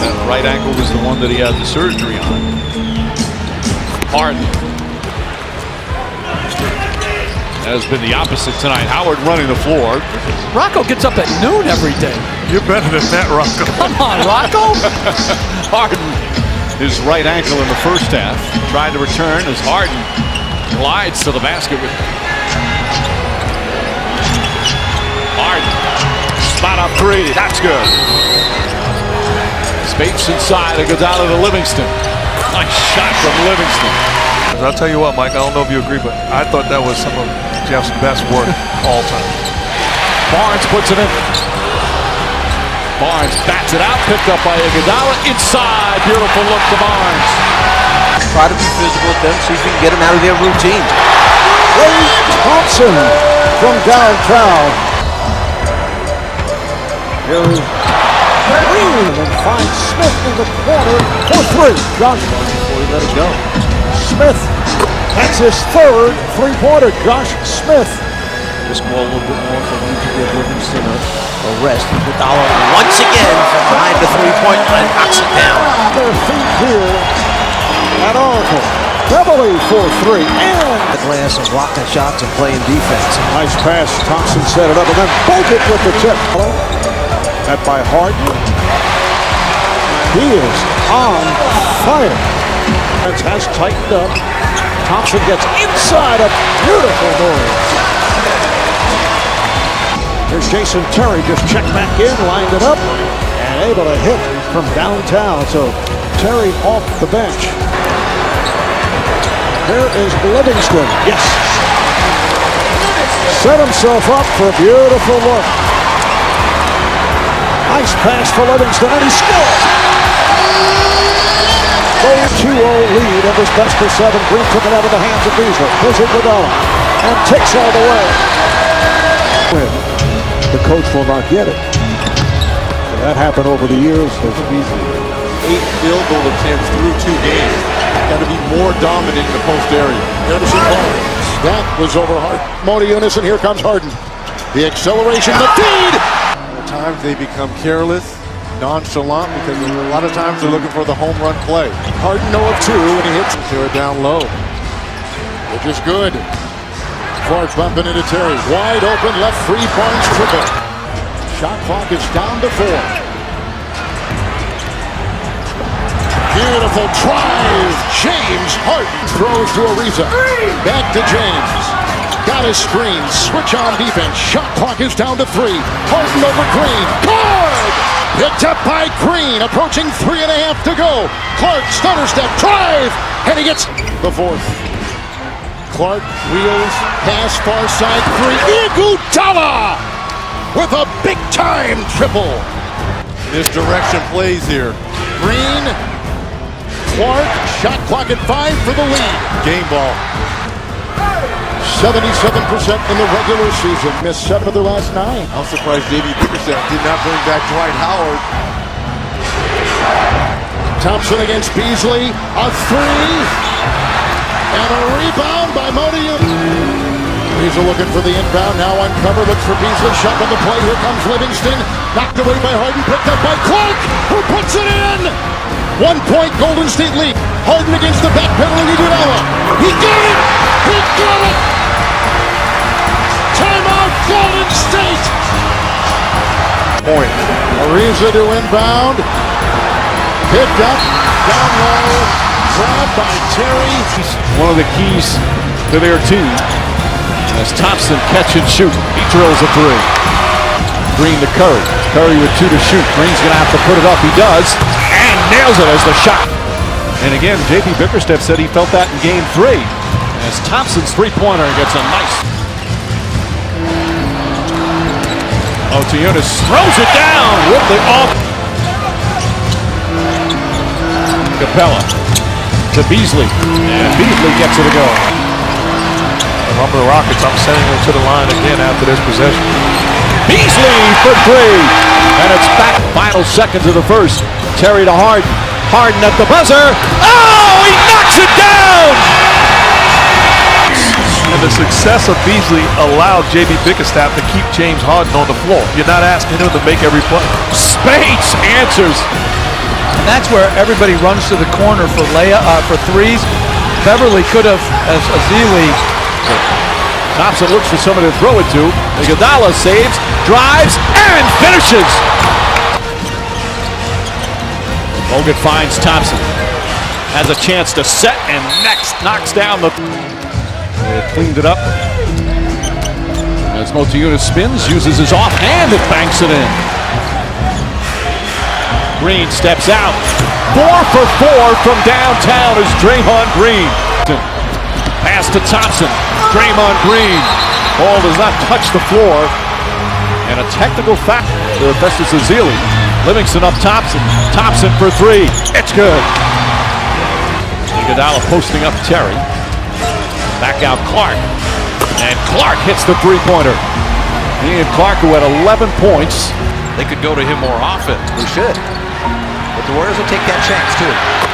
That right ankle was the one that he had the surgery on. Harden. has been the opposite tonight. Howard running the floor. Rocco gets up at noon every day. You're better than that, Rocco. Come on, Rocco. Harden, his right ankle in the first half. Trying to return as Harden glides to the basket with Harden. Spot up three. That's good. Spates inside. It goes out to Livingston. Nice shot from Livingston. I'll tell you what, Mike, I don't know if you agree, but I thought that was some of Jeff's best work all time. Barnes puts it in. Barnes bats it out, picked up by Iguodala. Inside, beautiful look to Barnes. Try to be physical with them, see if you can get them out of their routine. Thompson from downtown. Here's Green and finds Smith in the corner for three. Josh before he let it go. Smith, that's his third three-pointer. Josh Smith. Just more, a little bit more for him to give Livingston a rest. Iguodala once again from behind the three-point line knocks it down. Their feet here at Oracle. Beverly for three and the glass and blocking shots and playing defense. Nice pass. Thompson set it up and then Bogut with the tip. That by Harden. He is on fire. Has tightened up. Thompson gets inside a beautiful move. Here's Jason Terry, just checked back in, lined it up, and able to hit from downtown. So Terry off the bench. Here is Livingston. Yes. Set himself up for a beautiful look. Nice pass for Livingston, and he scores. 2-0 lead of his best of seven. Green took it out of the hands of Beasley. Here's Iguodala and takes all the way. The coach will not get it. That happened over the years. There's Beasley. 8 field goal attempts through 2 games. Got to be more dominant in the post area. That was over Harden. Modi Eunice, and here comes Harden. The acceleration, the feed. At times they become careless, nonchalant, because a lot of times they're looking for the home run play. Harden 0 of 2 when he hits. They're down low, which is good. Clark bumping into Terry. Wide open left, free Barnes triple. Shot clock is down to 4. Beautiful drive. James Harden throws to Ariza. Back to James. Got his screen. Switch on defense. Shot clock is down to 3. Harden over Green. Good! Picked up by Green. Approaching 3.5 to go. Clark stutter step. Drive! And he gets the fourth. Clark wheels. Pass far side 3. Iguodala! With a big-time triple. Misdirection plays here. Green. Clark. Shot clock at 5 for the lead. Game ball. 77% in the regular season. Missed 7 of their last 9. I'm surprised J.B. Bickerstaff did not bring back Dwight Howard. Thompson against Beasley. A 3. And a rebound by Modi. Beasley looking for the inbound. Now uncovered. Looks for Beasley. Shot on the play. Here comes Livingston. Knocked away by Harden. Picked up by Clark, who puts it in. 1 point Golden State lead. Harden against the back pedal of Iguodala. He got it! He got it! Timeout Golden State! Point. Ariza to inbound. Picked up. Down low. Grabbed by Terry. One of the keys to their team as Thompson catch and shoot. He drills a 3. Green to Curry. Curry with 2 to shoot. Green's going to have to put it up. He does. And nails it as the shot. And again, J.B. Bickerstaff said he felt that in game 3. As Thompson's three-pointer gets a nice. Eunice throws it down with the off. Capella to Beasley. And Beasley gets it to go. If I'm the Rockets, I'm sending them to the line again after this possession. Beasley for 3. And it's back. Final seconds of the first. Terry to Harden. Harden at the buzzer. Oh, he knocks it down! And the success of Beasley allowed J.B. Bickerstaff to keep James Harden on the floor. You're not asking him to make every play. Spates answers. And that's where everybody runs to the corner for threes. Beverly could have, as Azili Thompson looks for somebody to throw it to. Iguodala saves, drives, and finishes. Bogut finds Thompson. Has a chance to set and next knocks down the... They cleaned it up. As Motiejunas spins, uses his offhand and banks it in. Green steps out. 4 for 4 from downtown is Draymond Green. Pass to Thompson. Draymond Green. Ball does not touch the floor. And a technical foul to Festus Ezeli. Livingston up Thompson. Thompson for 3. It's good. Iguodala posting up Terry. Back out Clark. And Clark hits the three-pointer. He and Clark, who had 11 points. They could go to him more often. We should. But the Warriors will take that chance, too.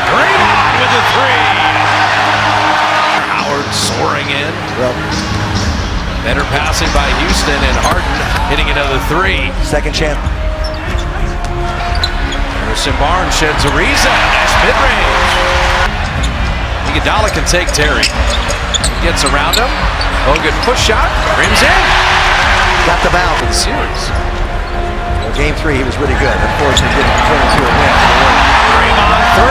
Draymond with the 3. Howard soaring in. Well, better passing by Houston, and Harden hitting another 3. Second chance. Harrison Barnes sheds Ariza. Nice mid-range. Iguodala can take Terry. Gets around him. Bogut push shot. Rims in. Got the bounce for the series. Well, game 3, he was really good. Unfortunately, didn't turn into a win. Draymond 3.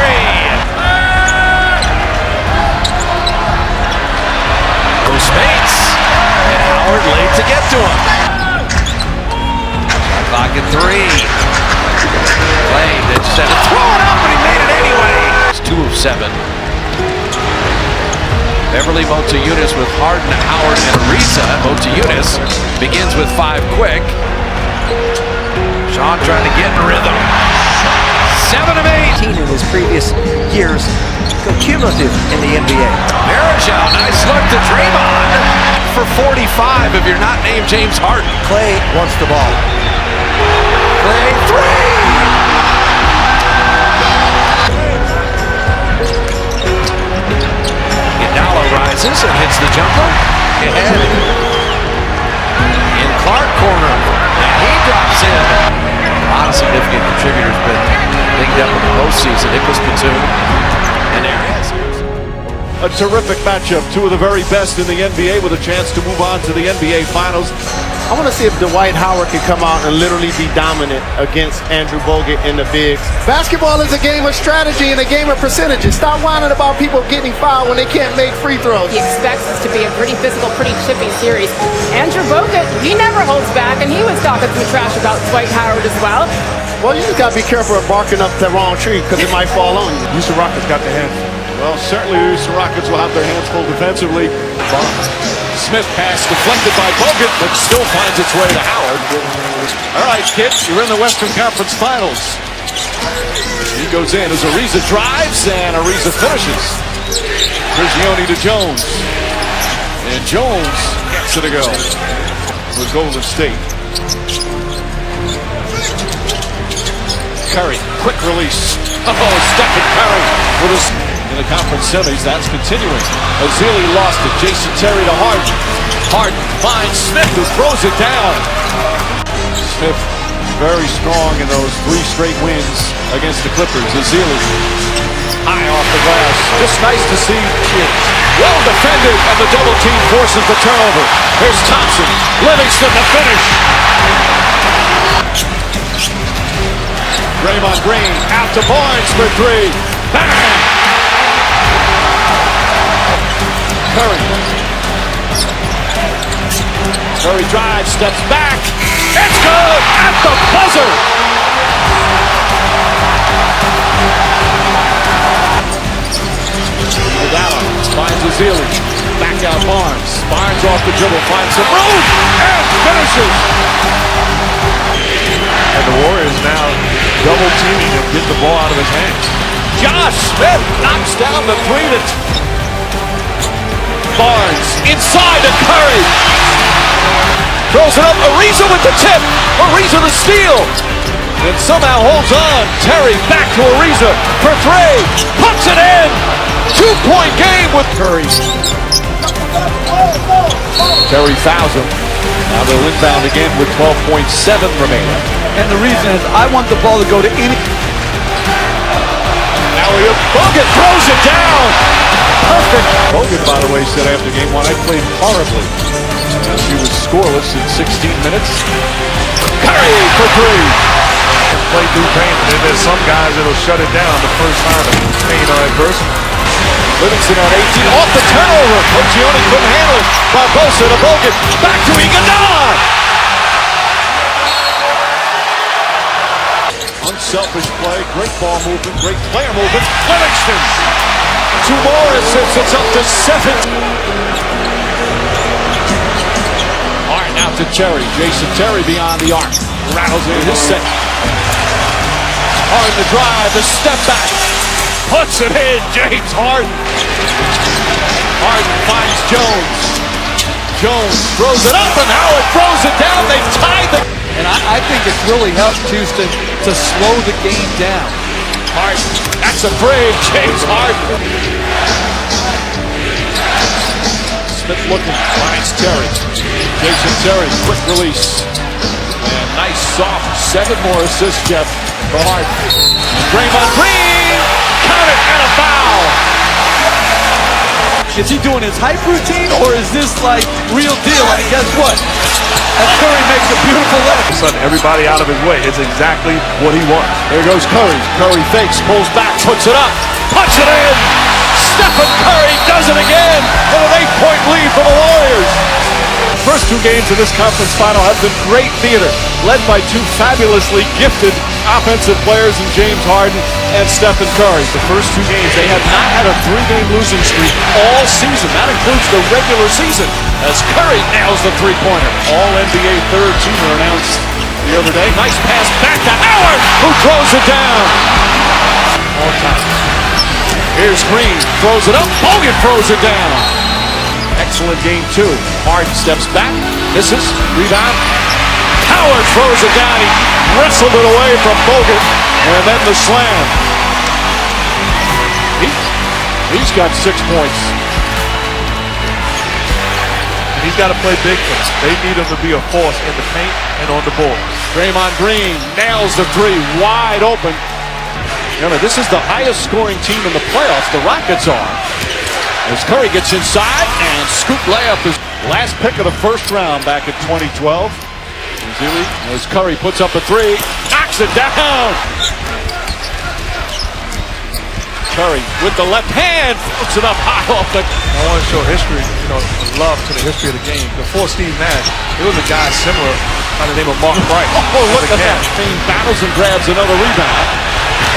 No space. And Howard late to get to him. Shot clock at 3. Clay that said to throw it up, but he made it anyway. It's 2 of 7. Beverly Motiejunas with Harden, Howard, and Ariza. Motiejunas begins with 5 quick. Sean trying to get in rhythm. 7 of 8. In his previous years, go cumulative in the NBA. Varejao, nice look to Draymond for 45 if you're not named James Harden. Clay wants the ball. Clay 3. Rises and hits the jumper. Ahead. In Clark corner. And he drops in. A lot of significant contributors been dinged up in the postseason. Nicholas Batum and Arias. A terrific matchup. 2 of the very best in the NBA with a chance to move on to the NBA Finals. I want to see if Dwight Howard can come out and literally be dominant against Andrew Bogut in the bigs. Basketball is a game of strategy and a game of percentages. Stop whining about people getting fouled when they can't make free throws. He expects this to be a pretty physical, pretty chippy series. Andrew Bogut, he never holds back, and he was talking some trash about Dwight Howard as well. Well, you just got to be careful of barking up the wrong tree because it might fall on you. Houston Rockets got the hands. Well, certainly the Houston Rockets will have their hands full defensively. Smith pass deflected by Bogut, but still finds its way to Howard. All right, kids, you're in the Western Conference Finals. He goes in as Ariza drives, and Ariza finishes. Prigioni to Jones. And Jones gets it to go with Golden State. Curry, quick release. Oh, Stephen Curry with his... In the conference semis, that's continuing. Ezeli lost it. Jason Terry to Harden. Harden finds Smith, who throws it down. Smith very strong in those 3 straight wins against the Clippers. Ezeli high off the glass. Just nice to see. Well defended, and the double team forces the turnover. Here's Thompson. Livingston to finish. Draymond Green out to Barnes for 3. Bang! Curry drives, steps back. It's good at the buzzer. Iguodala finds Ezeli. Back out Barnes. Barnes off the dribble, finds some room and finishes. And the Warriors now double teaming him, get the ball out of his hands. Josh Smith knocks down the 3 to Barnes inside to Curry. Throws it up. Ariza with the tip. Ariza the steal. And somehow holds on. Terry back to Ariza for 3. Puts it in. 2-point game with Curry. Terry fouls him. Now they'll inbound again with 12.7 remaining. And the reason is I want the ball to go to any... Alley-oop. Bogut throws it down. Perfect. Bogut, by the way, said after game 1, I played horribly. She was scoreless in 16 minutes. Curry for three. Play through pain, and then there's some guys that'll shut it down the first time and pain or adversity. Livingston on 18, off the turnover. Cochione couldn't handle it. Barbosa to Bogut, back to Iguodala. Unselfish play, great ball movement, great player movement. Livingston, 2 more assists, it's up to 7. All right, now to Terry. Jason Terry beyond the arc. Rattles in his set. Harden to drive, the step back. Puts it in, James Harden. Harden finds Jones. Jones throws it up, and Howard throws it down. They've tied the... And I think it's really helped Houston to slow the game down. Harden, that's a brave James Harden. Smith looking, finds Terry. Jason Terry, quick release. And nice soft, 7 more assists, Jeff, for Harden. Draymond Green, count it, and a foul. Is he doing his hype routine, or is this like real deal? And guess what? As Curry makes a beautiful left. Suddenly everybody out of his way. It's exactly what he wants. There goes Curry. Curry fakes, pulls back, puts it up, puts it in. Stephen Curry does it again with an 8-point lead for the Warriors. First 2 games of this conference final have been great theater, led by 2 fabulously gifted offensive players in James Harden and Stephen Curry. The first 2 games, they have not had a 3-game losing streak all season. That includes the regular season, as Curry nails the 3-pointer. All-NBA third-teamer announced the other day. Nice pass back to Howard, who throws it down. All time. Here's Green, throws it up, Bogut throws it down. Excellent game 2. Harden steps back, misses, rebound. Howard throws it down. He wrestled it away from Bogut, and then the slam. He's got 6 points. He's got to play big for them. They need him to be a force in the paint and on the board. Draymond Green nails the 3, wide open. Remember, this is the highest scoring team in the playoffs. The Rockets are. As Curry gets inside, and scoop layup is last pick of the first round back in 2012. As Curry puts up a 3, knocks it down. Curry with the left hand, puts it up high off the... I want to show history, love to the history of the game. Before Steve Nash, there was a guy similar by the name of Mark Price. Oh, look at that. Team battles and grabs another rebound.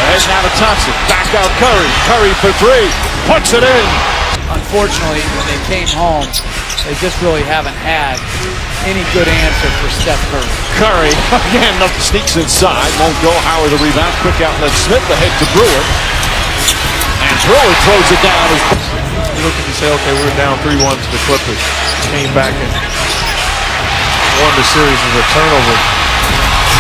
And now to Thompson. Back out Curry. Curry for 3. Puts it in. Unfortunately, when they came home, they just really haven't had any good answer for Steph Curry. Curry, again, sneaks inside. Won't go. Howard the rebound. Quick outlet. Smith ahead to Brewer. And Brewer throws it down. You look and you say, okay, we were down 3-1 to the Clippers. Came back and won the series with a turnover.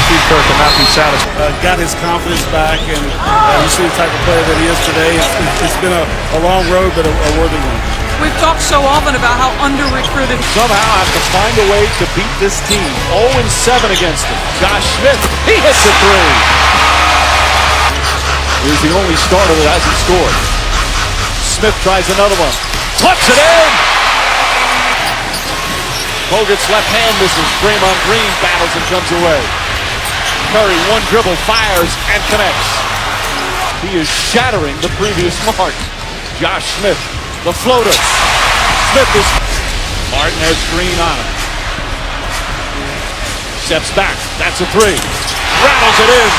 Steve Kerr cannot be satisfied. Got his confidence back, and you see the type of player that he is today. It's been a long road, but a worthy one. We've talked so often about how under-recruited. Somehow have to find a way to beat this team. 0-7 against them. Josh Smith, he hits a 3. He's the only starter that hasn't scored. Smith tries another one. Puts it in! Bogut's left hand misses. Draymond Green battles and comes away. Curry, 1 dribble, fires, and connects. He is shattering the previous mark. Josh Smith, the floater. Smith is... Martin has Green on him. Steps back. That's a 3. Rattles it in.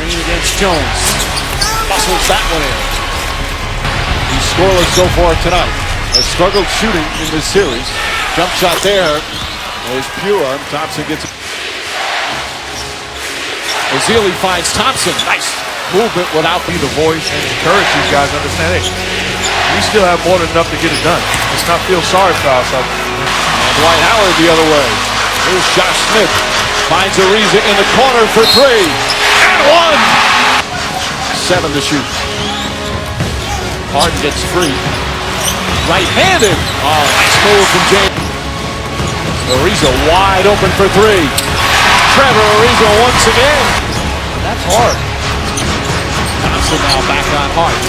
Green against Jones. Muscles that one in. He's scoreless so far tonight. Has struggled shooting in this series. Jump shot there. Is pure. Thompson gets it. Ezeli finds Thompson. Nice movement without Be the voice and encourage these guys to understand, hey, we still have more than enough to get it done. Let's not feel sorry for ourselves. And Dwight Howard the other way. Here's Josh Smith. Finds Ariza in the corner for 3. And 1. 7 to shoot. Harden gets free. Right-handed. Oh, nice move from James. Ariza wide open for 3. Trevor Ariza once again. That's hard. Thompson now back on Harden.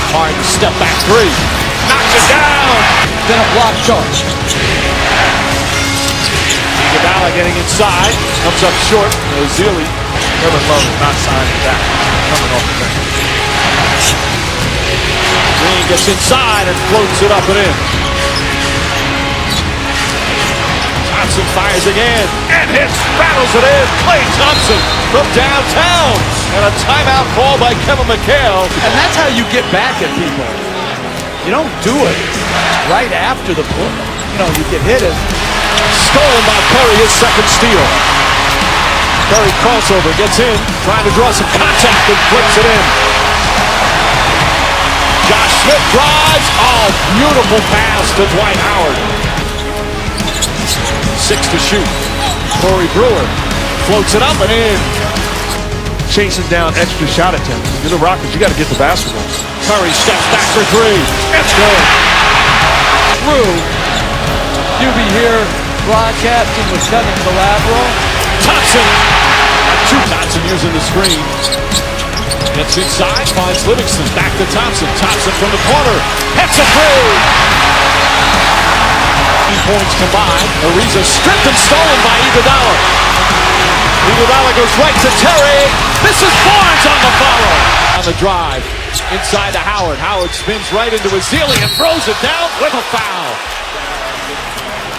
Harden step back 3. Knocks it down. than a block charge. Iguodala getting inside, comes up short. Ezeli, Kevin Love is not signing that. Coming off the bench. Green gets inside and floats it up and in. Thompson fires again and hits, rattles it in. Klay Thompson from downtown. And a timeout call by Kevin McHale. And that's how you get back at people. You don't do it right after the play. You know, you get hit it. Stolen by Curry, his second steal. Curry crossover, gets in, trying to draw some contact and flips it in. Josh Smith drives. Oh, beautiful pass to Dwight Howard. 6 to shoot. Corey Brewer floats it up and in. Chasing down extra shot attempts. If you're the Rockets, you got to get the basketball. Curry steps back for three. It's good. Through. UB here, broadcasting with Kevin Calabro. Thompson. Thompson using the screen. Gets inside, finds Livingston. Back to Thompson. Thompson from the corner. Hits a three. 3 points combined. Ariza stripped and stolen by Iguodala. Iguodala goes right to Terry. This is Barnes on the follow. On the drive. Inside to Howard. Howard spins right into Ezeli and throws it down with a foul.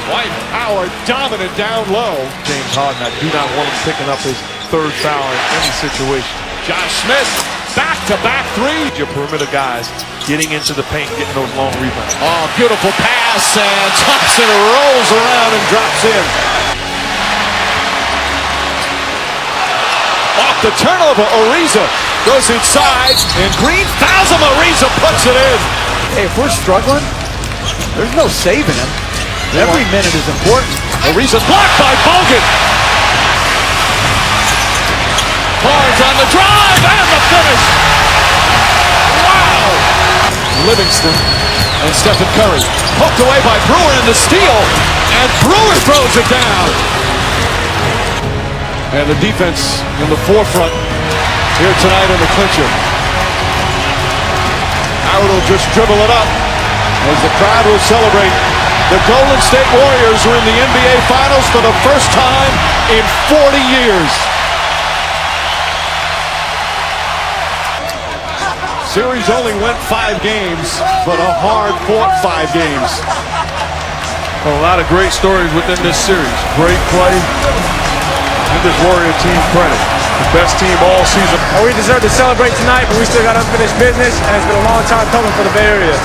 Dwight Howard dominant down low. James Harden, I do not want him picking up his third foul in any situation. Josh Smith, back-to-back three. Your perimeter guys getting into the paint, getting those long rebounds. Oh, beautiful pass, and Thompson rolls around and drops in. Off the turnover, Ariza goes inside, and Green fouls him. Ariza puts it in. Hey, if we're struggling, there's no saving him. Every minute is important. Ariza's blocked by Bogut. Barnes on the drive and the finish. Wow. Livingston and Stephen Curry poked away by Brewer in the steal, and Brewer throws it down. And the defense in the forefront here tonight in the clincher. Howard will just dribble it up as the crowd will celebrate. The Golden State Warriors are in the NBA Finals for the first time in 40 years. Series only went 5 games, but a hard-fought 5 games. A lot of great stories within this series. Great play. Give this Warrior team credit. The best team all season. We deserve to celebrate tonight, but we still got unfinished business, and it's been a long time coming for the Bay Area.